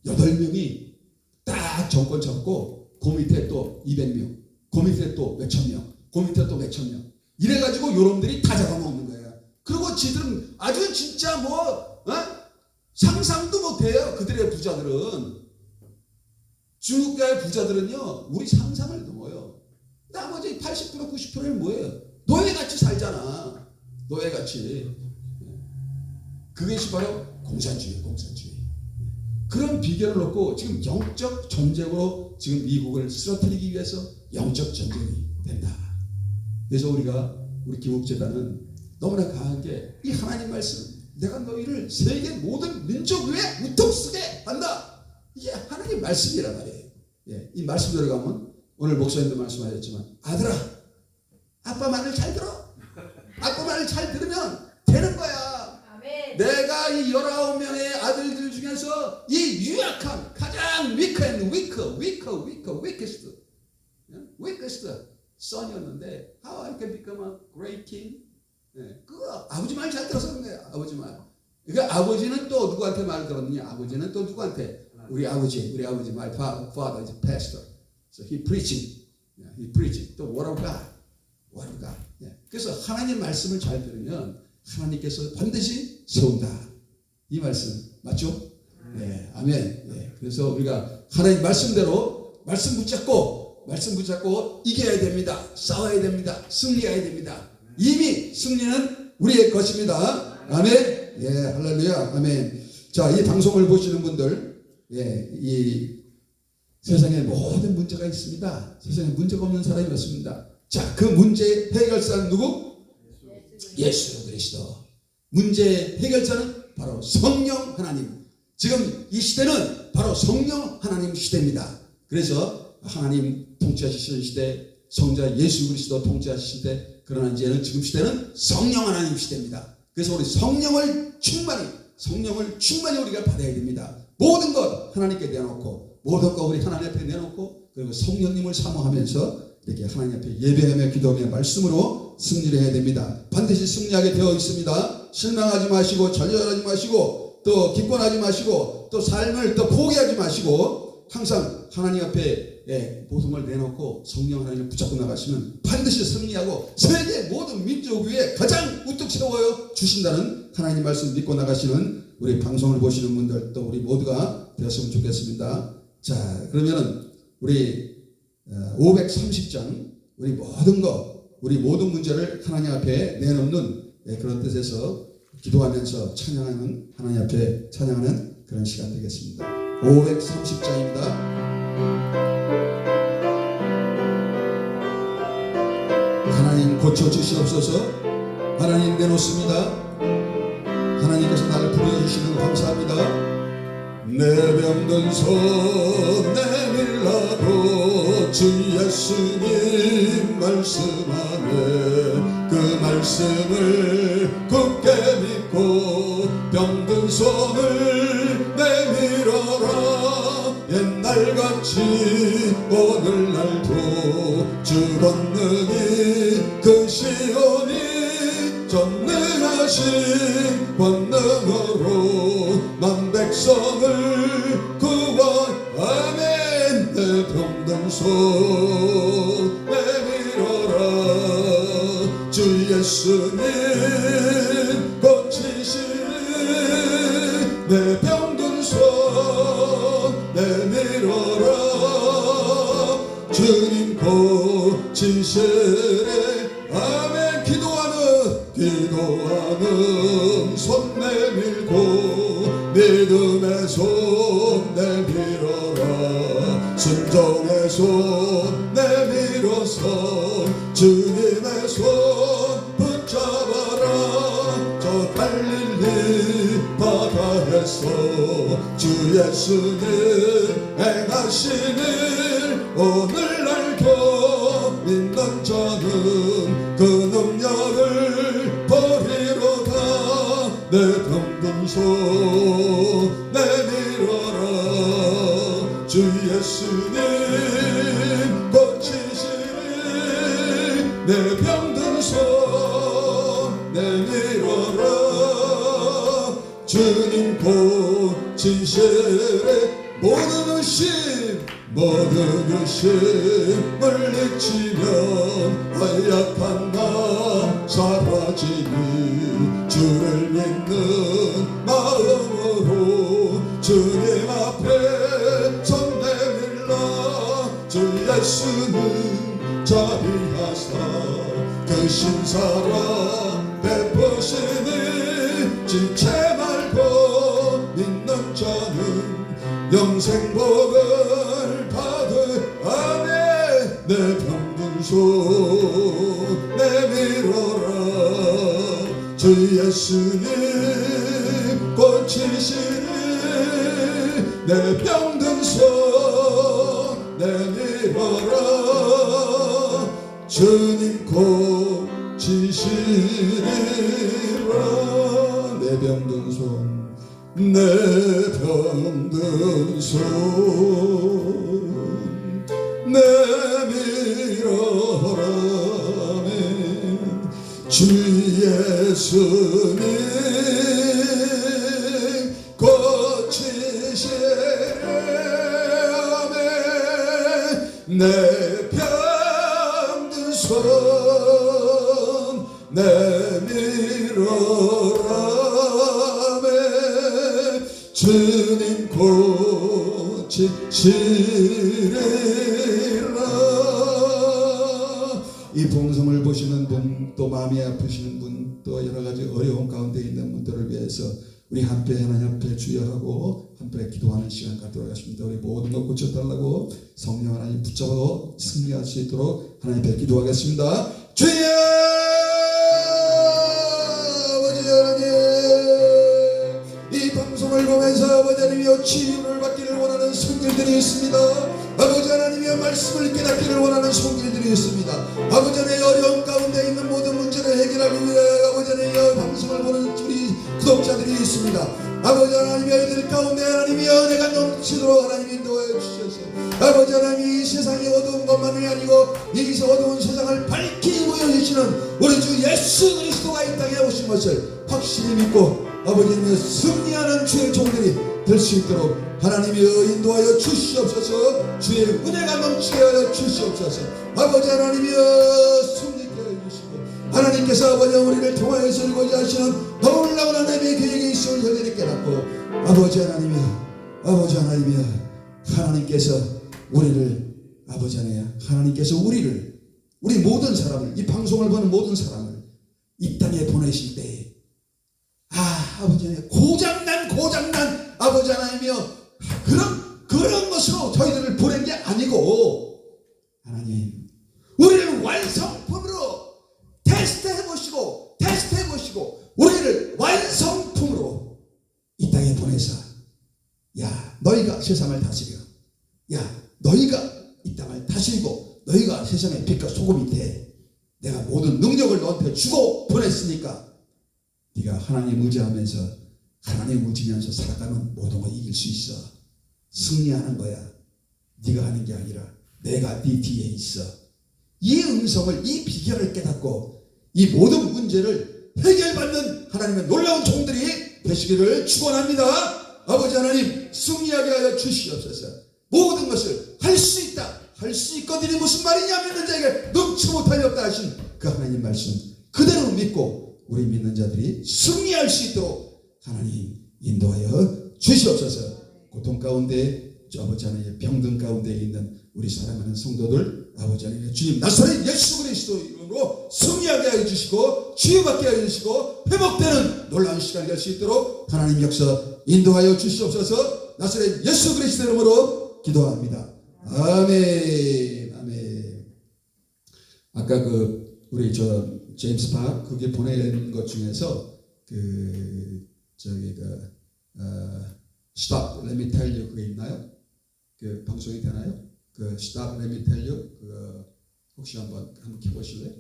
8명이 딱 정권 잡고 그 밑에 또 200명, 그 밑에 또 몇천 명, 그 밑에 또 몇천 명. 이래가지고 요놈들이 다 잡아먹는 거야. 그리고 지들은 아주 진짜 상상도 못해요. 그들의 부자들은. 중국의 부자들은요, 우리 상상을 넘어요. 나머지 80%, 90%는 뭐예요? 노예같이 살잖아. 노예같이. 그것이 바로 공산주의. 그런 비결을 놓고 지금 영적 전쟁으로 지금 미국을 쓰러뜨리기 위해서 영적 전쟁이 된다. 그래서 우리 기복재단은 너무나 강하게 이 하나님 말씀, 내가 너희를 세계 모든 민족 위에 우통 쓰게 한다. 이게 하나님 말씀이란 말이에요. 예, 이 말씀 들어가면 오늘 목사님도 말씀하셨지만 아들아, 아빠 말을 잘 들어. 아빠 말을 잘 들으면 되는 거야. 아멘. 내가 이 19명의 아들들 중에서 이 유약한 가장 weakest son이었는데 how I can become a great king. 네, 그거 아버지 말 잘 들어서 그런 거예요. 아버지 말. 그러니까 아버지는 또 누구한테 말 들었느냐? 아버지는 또 누구한테? 우리 아버지 my father is a pastor. So he preaching. the word of God. 예. 그래서 하나님 말씀을 잘 들으면 하나님께서 반드시 세운다. 이 말씀 맞죠? 네, 아멘. 예. 그래서 우리가 하나님 말씀대로 말씀 붙잡고 이겨야 됩니다. 싸워야 됩니다. 승리해야 됩니다. 이미 승리는 우리의 것입니다. 아멘. 예, 할렐루야. 아멘. 자, 이 방송을 보시는 분들, 예, 이 세상에 모든 문제가 있습니다. 세상에 문제가 없는 사람이 없습니다. 자, 그 문제 해결사는 누구? 예수 그리스도. 문제 해결자는 바로 성령 하나님. 지금 이 시대는 바로 성령 하나님 시대입니다. 그래서 하나님 통치하시는 시대, 성자 예수 그리스도 통치하시는 시대. 그러나 이제는 지금 시대는 성령 하나님 시대입니다. 그래서 우리 성령을 충만히 우리가 받아야 됩니다. 모든 것 하나님께 내놓고, 모든 것 우리 하나님 앞에 내놓고, 그리고 성령님을 사모하면서 이렇게 하나님 앞에 예배하며 기도하며 말씀으로 승리를 해야 됩니다. 반드시 승리하게 되어 있습니다. 실망하지 마시고 좌절하지 마시고 또 기권하지 마시고 또 삶을 또 포기하지 마시고 항상 하나님 앞에 예, 모든 걸 내놓고 성령 하나님을 붙잡고 나가시면 반드시 승리하고 세계 모든 민족 위에 가장 우뚝 세워 주신다는 하나님 말씀 믿고 나가시는 우리 방송을 보시는 분들 또 우리 모두가 되었으면 좋겠습니다. 자, 그러면은 우리 530장 우리 모든 것, 우리 모든 문제를 하나님 앞에 내놓는 그런 뜻에서 기도하면서 찬양하는, 하나님 앞에 찬양하는 그런 시간 되겠습니다. 530장입니다. 하나님 고쳐주시옵소서. 하나님 내놓습니다. 하나님께서 나를 부르셔주시는 거 감사합니다. 내 병든 손 내밀라고 주 예수님 말씀하네. 그 말씀을 굳게 믿고 병든 손을 내밀어라. 옛날같이 오늘날도 주 권능이 크시오니 전능하신 권능으로 만 백성을 구원하네. 내 병든 손 내밀어라. 주 예수님 고치시니 내 병든 손 내밀어라. 주님 고치시네. 아멘. 기도하는 손 내밀고 믿음의 손 내밀어라. 순종의 손 내밀어서 주님의 손 붙잡아라. 저 갈릴리 바다에서 주 예수님 행하신 일 오늘날도 믿는 자는 그 능력을 버리로다. 내 병든 손 내밀어라. 주 예수님 고치시니 내 병든 손 내밀어라. 주님 고치시니 모든 의심을 잊히면 허약한 나 사라지니 주를 믿는 마음으로 주님 앞에 손 내밀라. 주 예수는 자비하사 그 신사랑 베푸시니 지체 말고 믿는 자는 영생 복을 받으아네. 내 병든 손 내밀어라. 주 예수님 고치시니 내 병든 손 내밀어라. 주님 고치시리라. 내 병든 손 내 병든 손 내밀어라. 주 예수님 고치시네. 내 병든 손 내밀어라. 주님 고치시리라. 이 방송을 보시는 분, 또 마음이 아프시는 분, 또 여러 가지 어려운 가운데 있는 분들을 위해서 우리 함께 하나님 앞에 주여하고 함께 기도하는 시간 갖도록 하겠습니다. 우리 모든 것 고쳐달라고 성령 하나님 붙잡고 승리할 수 있도록 하나님 앞에 기도하겠습니다. 주여 아버지 하나님, 이 방송을 보면서 아버지 하나님이여 치유를 받기를 원하는 손길들이 있습니다. 아버지 하나님이여 말씀을 깨닫기를 원하는 손길들이 있습니다. 아버지 하나님 어려운 가운데 있는 모든 문제를 해결하기 위해 아버지 하나님이여 방송을 보는 우리 구독자들이 있습니다. 아버지 하나님이여 이들 가운데 하나님이여 은혜가 넘치도록 하나님 인도해 주셔서 아버지 하나님 이 세상이 어두운 것만이 아니고 이 어두운 세상을 밝히 보여주시는 우리 주 예수 그리스도가 이 땅에 오신 것을 확실히 믿고 아버지님의 승리하는 주의 종들이 될 수 있도록 하나님이여 인도하여 주시옵소서. 주의 은혜가 넘치게 하여 주시옵소서. 아버지 하나님이여 승리케 하여 주시고 하나님께서 아버지 우리를 통하여서 이루고자 하시는 놀라운 하나님의 계획이 있음을 저희들이 깨닫고 아버지 하나님이여 하나님께서 우리를 아버지 하나님께서 우리 모든 사람을 이 방송을 보는 모든 사람을 이 땅에 보내실 때에 아버지 하나님 고장난 아버지 하나님이여 그런 것으로 저희들을 보낸 게 아니고 하나님 우리를 완성품으로 테스트해 보시고 우리를 완성품으로 이 땅에 보내서 야 너희가 세상을 다스려 너희가 이 땅을 다스리고 너희가 세상의 빛과 소금이 돼 내가 모든 능력을 너한테 주고 보냈으니까 네가 하나님 의지하면서 하나님 의지면서 살아가면 모든 걸 이길 수 있어. 승리하는 거야. 네가 하는 게 아니라 내가 네 뒤에 있어. 이 음성을 이 비결을 깨닫고 이 모든 문제를 해결받는 하나님의 놀라운 종들이 되시기를 축원합니다. 아버지 하나님 승리하게 하여 주시옵소서. 모든 것을 할 수 있다. 할 수 있거든이 무슨 말이냐 믿는 자에게 능치 못함이 없다 하신 그 하나님 말씀 그대로 믿고 우리 믿는 자들이 승리할 수 있도록 하나님 인도하여 주시옵소서. 고통 가운데 아버지 하나님 병든 가운데 있는 우리 사랑하는 성도들 아버지 하나님 주님 나사렛 예수 그리스도 이름으로 승리하게 하여 주시고 치유받게 하여 주시고 회복되는 놀라운 시간이 될 수 있도록 하나님 역사 인도하여 주시옵소서. 나사렛 예수 그리스도 이름으로 기도합니다. 아멘. 아까 우리 제임스 박 그게 보낸 것 중에서 Stop, Let Me Tell You 그게 있나요? 그 방송이 되나요? Stop, Let Me Tell You 혹시 한번 켜보실래요?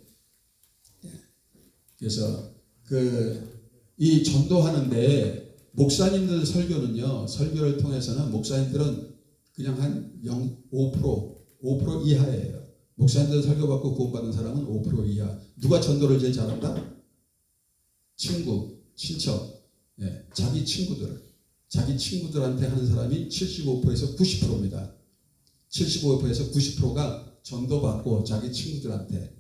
예. 그래서 이 전도하는데 목사님들 설교를 통해서는 목사님들은 그냥 한 5% 이하예요. 목사님들 설교받고 구원받는 사람은 5% 이하. 누가 전도를 제일 잘한다? 친구, 친척, 자기 친구들한테 하는 사람이 75%에서 90%입니다. 75%에서 90%가 전도받고 자기 친구들한테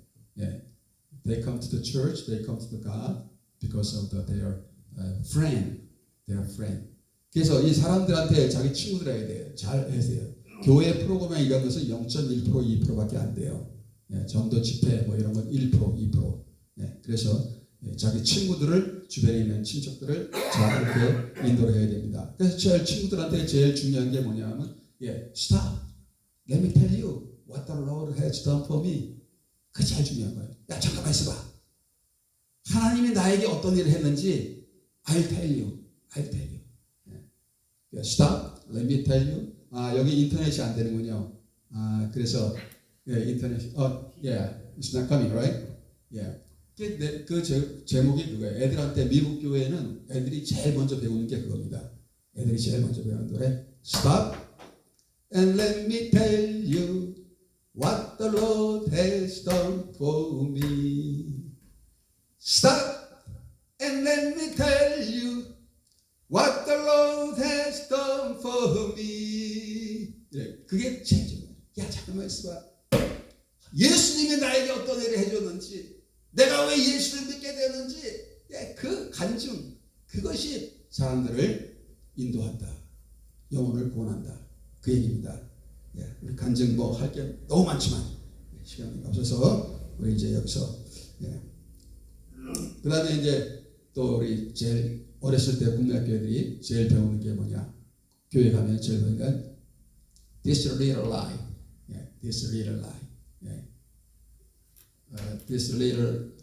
They come to the church, they come to the God because of their friend. 그래서 이 사람들한테 자기 친구들에게 돼요. 잘 해세요. 교회 프로그램에 이런 것은 0.1%, 2%밖에 안 돼요. 전도 집회 뭐 이런 건 1%, 2%. 그래서 자기 친구들을 주변에 있는 친척들을 잘 이렇게 인도를 해야 됩니다. 그래서 제일 친구들한테 제일 중요한 게 뭐냐면 Stop, let me tell you what the Lord has done for me. 그게 제일 중요한 거예요. 야 잠깐만 있어봐. 하나님이 나에게 어떤 일을 했는지 I'll tell you. Stop, let me tell you. 여기 인터넷이 안 되는군요. 그래서 인터넷 it's not coming, right? 그 제목이 그거예요. 애들한테 미국 교회는 애들이 제일 먼저 배우는 게 그겁니다. 애들이 제일 먼저 배우는 노래. Stop and let me tell you what the Lord has done for me. Stop and let me tell you what the Lord has done for me. 그게 제일 중요해요. 야 잠깐만 있어봐. 예수님이 나에게 어떤 일을 해줬는지 내가 왜 예수를 믿게 되는지 그 간증 그것이 사람들을 인도한다. 영혼을 구원한다. 그 얘기입니다. 우리 간증 뭐 할 게 너무 많지만 시간이 없어서 우리 이제 여기서 그 다음에 이제 또 우리 제일 어렸을 때 국민학교들이 제일 배우는 게 뭐냐? 교회 가면 제일 배우는 게 This little lie, this little lie, this little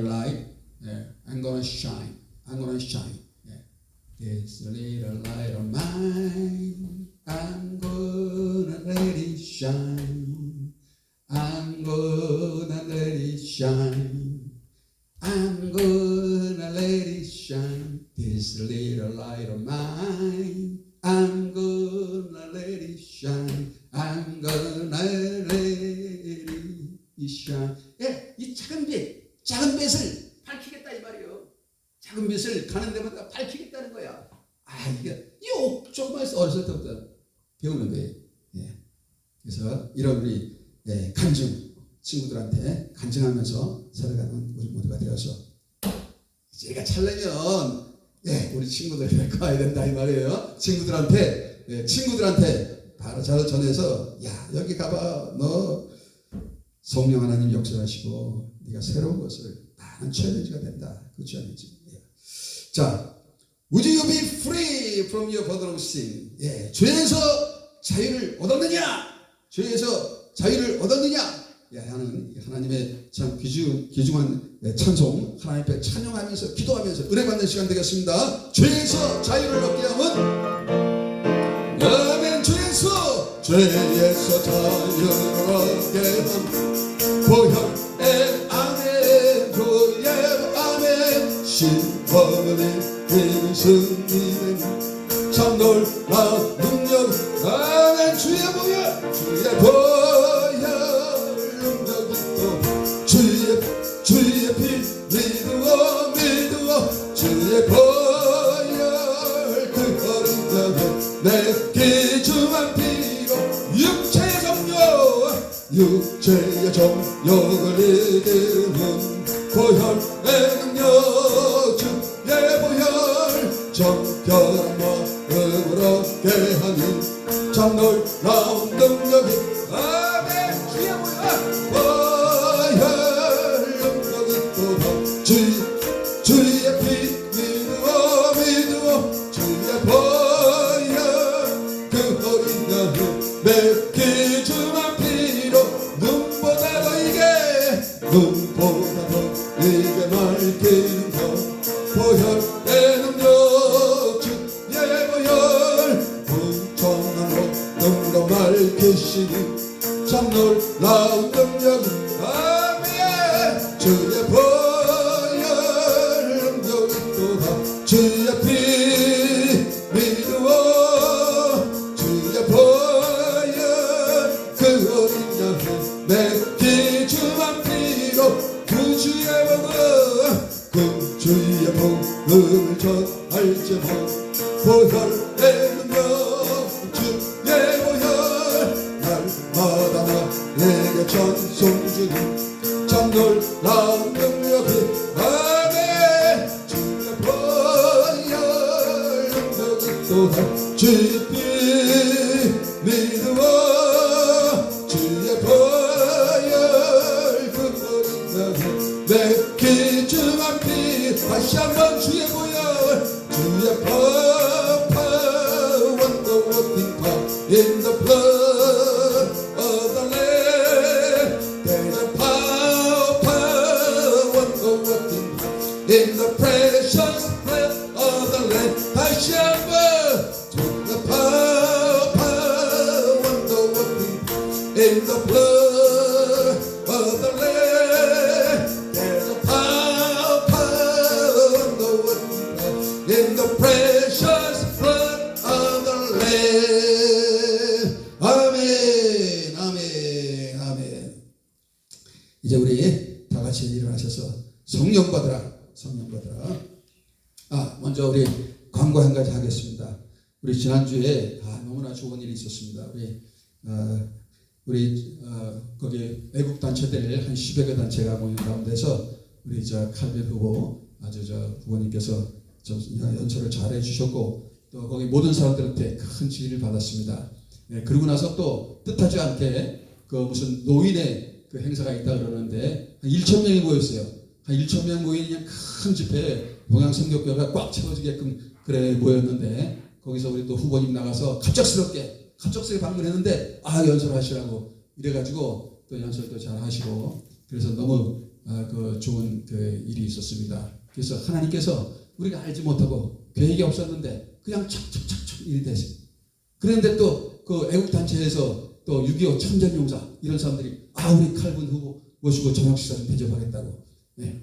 lie, I'm gonna shine, This little light of mine, I'm gonna let it shine, I'm gonna let it shine, I'm gonna let it shine. This little light of mine, I'm gonna let it shine, I'm gonna let it shine. 이 작은 빛을 밝히겠다 이 말이에요. 작은 빛을 가는 데마다 밝히겠다는 거야. 이게 조금만 어렸을 때부터 배우는 거예요. 그래서 이런 우리 간증 친구들한테 간증하면서 살아가는 우리 모두가 되어서 제가 찰려면 우리 친구들 데리고 와야 된다 이 말이에요. 친구들한테 바로 잘 전해서 야 여기 가봐 너 성령 하나님 역사하시고 네가 새로운 것을 많은 챌린지가 된다. 그 챌린지. 자, would you be free from your burden of sin? 죄에서 자유를 얻었느냐? 죄에서 자유를 얻었느냐? 하는 하나님의 참 귀중한 찬송, 하나님 앞에 찬양하면서 기도하면서 은혜받는 시간 되겠습니다. 죄에서 자유를 얻게 하면 아멘. 죄에서 자유를 얻게 하면 보혈의 아멘 보혈 아멘 신버는 승리는 참 놀라운 능력 아멘 주의 보혈 능력이 또 주의 피 믿으어 주의 보혈 그 어린 자는 내 귀중한 피로 육체의 정욕을 이기는 보혈의 능력 주의 보혈 정결한 마음으로 깨하는 참 놀라운 능력이 아멘 주의 보혈 능력이 또다 주의 피 믿으어 주의 보혈 그 어린 양을 내 귀중한 피로 눈보다 더 이게 맑히는 것 보혈의 능력 주의 보혈 분청한 능력 밝히시니 참 놀라운 능력 아멘 주의 보혈 능력이 또다 주의 피 믿으어 주의 보혈 그 어린 양을 내 귀중한 피로 그 주의 복음을 전할지만 보혈의 능력 주의 보혈 날마다 내게 찬송 주는 참 놀라운 능력이 아멘 주의 보혈 능력이 또다 주의 피 믿으어 주의 보혈 그 어린 양을 내 귀중한 피 다시 한번 주의 보혈 주의 power the working power in the blood of the Lamb there's a power the working power in the precious blood of the Lamb 다시 한번 주의 power the working power in the blood of the Lamb there's a in the precious blood of the Lamb. 아멘, 아멘, 아멘. 이제 우리 다 같이 일어나셔서 성령 받으라, 성령 받으라. 먼저 우리 광고 한 가지 하겠습니다. 우리 지난주에 너무나 좋은 일이 있었습니다. 우리 거기 외국 단체들 한 10여 개 단체가 모인 가운데서 우리 칼빈 후보 후보님께서 연설을 잘 해주셨고 또 거기 모든 사람들한테 큰 지휘를 받았습니다. 그러고 나서 또 뜻하지 않게 그 무슨 노인의 그 행사가 있다 그러는데 한 1,000명이 모였어요. 한 1,000명 모인 그냥 큰 집회에 동양성교회가 꽉 채워지게끔 모였는데 거기서 우리 또 후보님 나가서 갑작스럽게 방문했는데 연설하시라고 이래가지고 또 연설도 잘 하시고 그래서 너무 그 좋은 그 일이 있었습니다. 그래서 하나님께서 우리가 알지 못하고 계획이 없었는데 그냥 척척척척 일이 됐어요. 그런데 또 그 애국 단체에서 또 6.25 참전용사 이런 사람들이 우리 칼빈 후보 모시고 저녁 식사 좀 대접하겠다고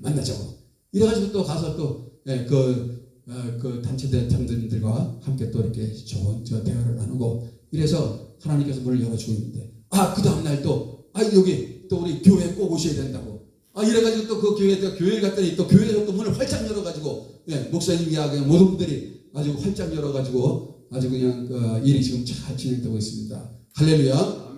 만나자고 이래가지고 또 가서 또 그 단체 대장들과 함께 또 이렇게 좋은 대화를 나누고 이래서 하나님께서 문을 열어주고 있는데 그 다음 날 또 여기 또 우리 교회 꼭 오셔야 된다고 이래가지고 또 그 교회에 갔더니 또 교회에서 또 문을 활짝 열어가지고 목사님이야 그냥 모든 분들이 아주 활짝 열어가지고 아주 그냥 그 일이 지금 잘 진행되고 있습니다. 할렐루야.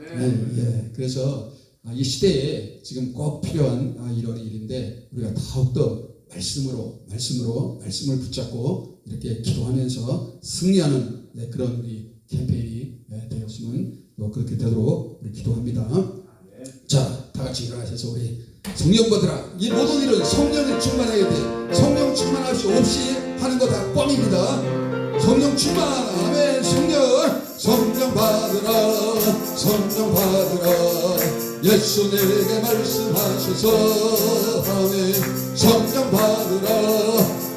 그래서 이 시대에 지금 꼭 필요한 이런 일인데 우리가 더욱더 말씀을 붙잡고 이렇게 기도하면서 승리하는 그런 우리 캠페인이 되었으면 또 그렇게 되도록 우리 기도합니다. 자, 다 같이 일어나셔서 우리 성령 받으라. 이 모든 일은 성령이 충만해야 돼. 성령 충만하시 없이 하는 거 다 뻥입니다. 성령 충만. 아멘. 성령 받으라. 성령 받으라. 예수 내게 말씀하셔서 아멘. 성령 받으라.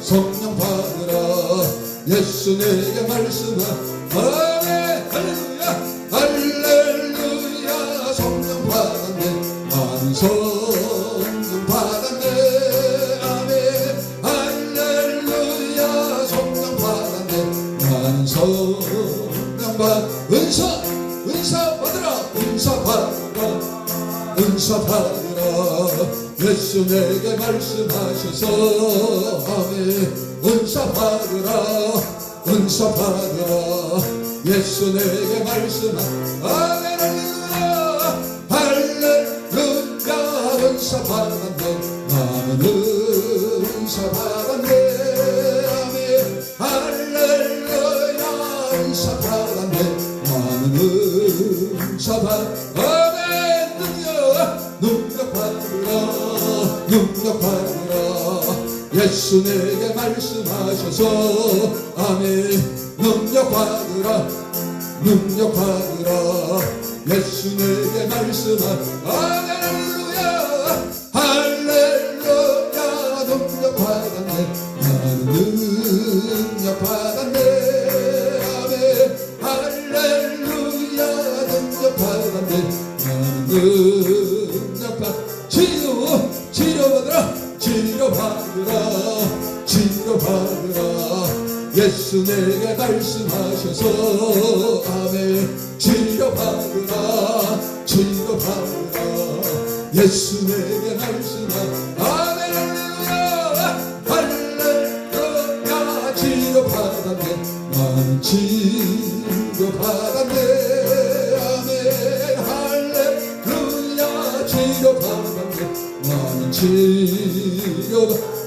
성령 받으라. 예수 내게 말씀하셔서 아멘. 할렐루야. 할렐루야. 성령 받았네. 나는 성령 받았네. 아멘. 할렐루야. 성령 받았네. 나는 성령 받 은사 받으라. 은사 받으라. 은사 받으라. 예수 내게 말씀하셔서 아멘. 은사 받으라. 은사 받으라. 예수 내게 말씀하셔서 아멘. 할렐루야. 할렐루야. 은사 받았네. 나는 은사 받았네. 아멘. 할렐루야. 은사 받았네. 나는 은사 받았네. 능력 받으라. 능력 받으라. 예수 내게 말씀하셔서 아멘. 능력 받으라. 능력 받으라. 예수 내게 말씀하셔서 아멘. 할렐루야. 할렐루야. 능력 받았네. 나는 능력 받았네. 아멘. 할렐루야. 능력 받았네. 치료받으라. 치료받으라. 치료받으라. 예수 내게 말씀하셔서 아멘. 치료받으라. 치료받으라. 예수 내게 말씀하셔서 아멘. 할렐루야. 할렐루야. 치료받았네. 나는 치료받았네. 나는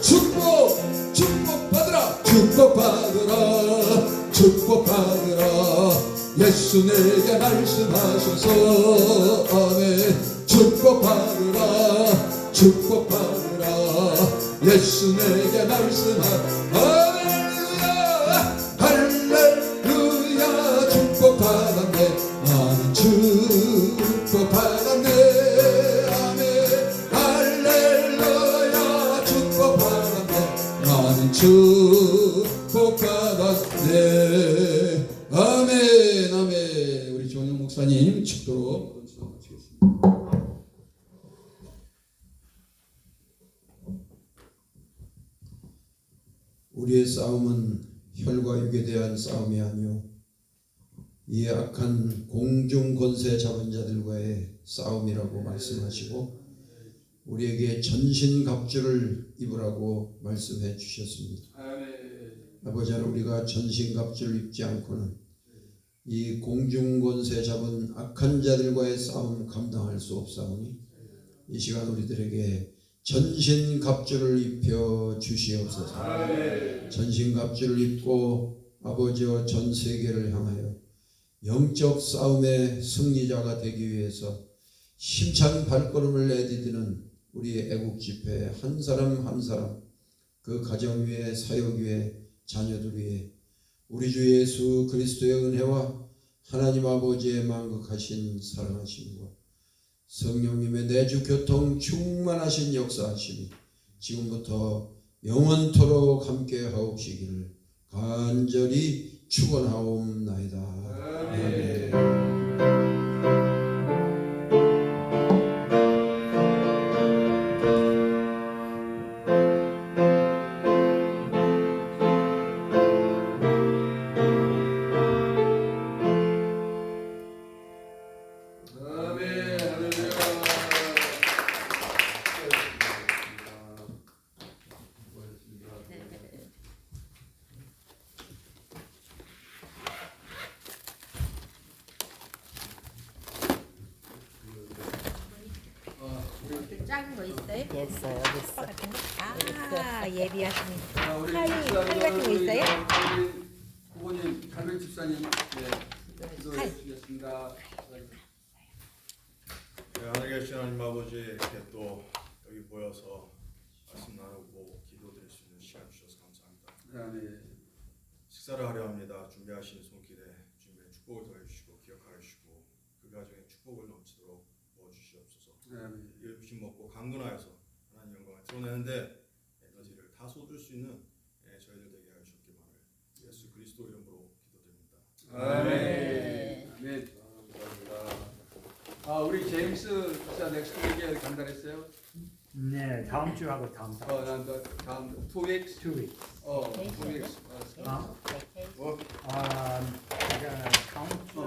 축복받으라. 축복받으라. 축복받으라. 예수 내게 말씀하셔서 아멘. 축복받으라. 축복받으라. 예수 내게 말씀하셔서 할렐루야. 할렐루야. 축복받았네. 나는 축복받았네. 축복받았네. 아멘. 아멘. 우리 조은영 목사님 축도로 마치겠습니다. 우리의 싸움은 혈과 육에 대한 싸움이 아니요 이 악한 공중 권세 잡은 자들과의 싸움이라고 말씀하시고 우리에게 전신갑주를 입으라고 말씀해 주셨습니다. 아버지 하나님, 우리가 전신갑주를 입지 않고는 이 공중권세 잡은 악한 자들과의 싸움 감당할 수 없사오니 이 시간 우리들에게 전신갑주를 입혀 주시옵소서. 전신갑주를 입고 아버지와 전 세계를 향하여 영적 싸움의 승리자가 되기 위해서 힘찬 발걸음을 내디디는 우리의 애국 집회 한 사람 한 사람, 그 가정 위에, 사역 위에, 자녀들 위에 우리 주 예수 그리스도의 은혜와 하나님 아버지의 만극하신 사랑하심과 성령님의 내주 교통 충만하신 역사하심이 지금부터 영원토록 함께 하옵시기를 간절히 축원하옵나이다. 아멘. 작은 거 있어요? 있어 여기 있어. 아, 예비하시니까. 자, 우리 칼 같은 거 있어요? 부모님, 갈백 집사님, 기도해 주시겠습니다. 네, 하늘에 계신 하나님 아버지, 이렇게 또 여기 모여서 말씀 나누고 기도드릴 수 있는 시간 주셔서 감사합니다. 아멘. 식사를 하려 합니다. 준비하신 손길에 주님의 축복을 더해주시고 기억하여 주시고 그 가정에 축복을 넘치도록 부어주시옵소서. 아멘. 이 음식 먹고 강건하여서 하나님 영광을 드러내는데 에너지를 다 쏟을 수 있는 저희들 되게 하여 주옵기만을 예수 그리스도 이름으로 기도드립니다. 아멘. 아멘. 감사합니다. 우리 제임스 집사 넥스트 위크에 간다랬어요? 네, 다음 주하고 다음 주. 난 다음 2 weeks. 2 weeks. 2 weeks. 제가 다음 주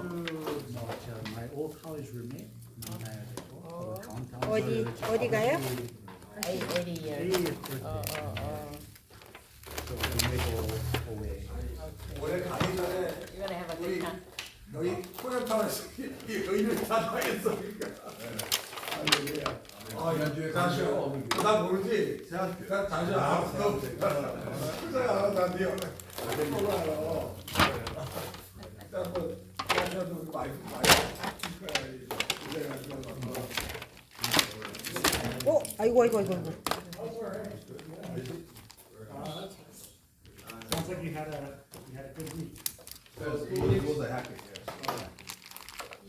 my old college roommate 만나야 되고 어디 가요? 80th birthday. So we may go away. 올해 가기 전에 우리 여기 코리아타운에서 이 의미를 다 당했으니까. 지난주에 가시오. 나 모르지. 나 당신 알았어. 진짜 알아. 나 네 얼굴 알아. 일단 뭐 당신도 우리 와이프 아이고. Sounds like you had a good week.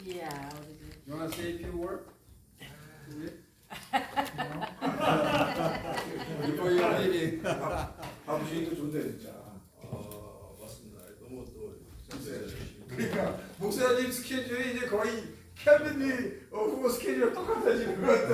Yeah. You want to say a few words? Before you leave. 아버지도 좋네 진짜. 맞습니다. 너무 또 그러니까 목사님 스케줄이 이제 거의 케빈이 후보 스케줄이랑 똑같아지는 것 같아.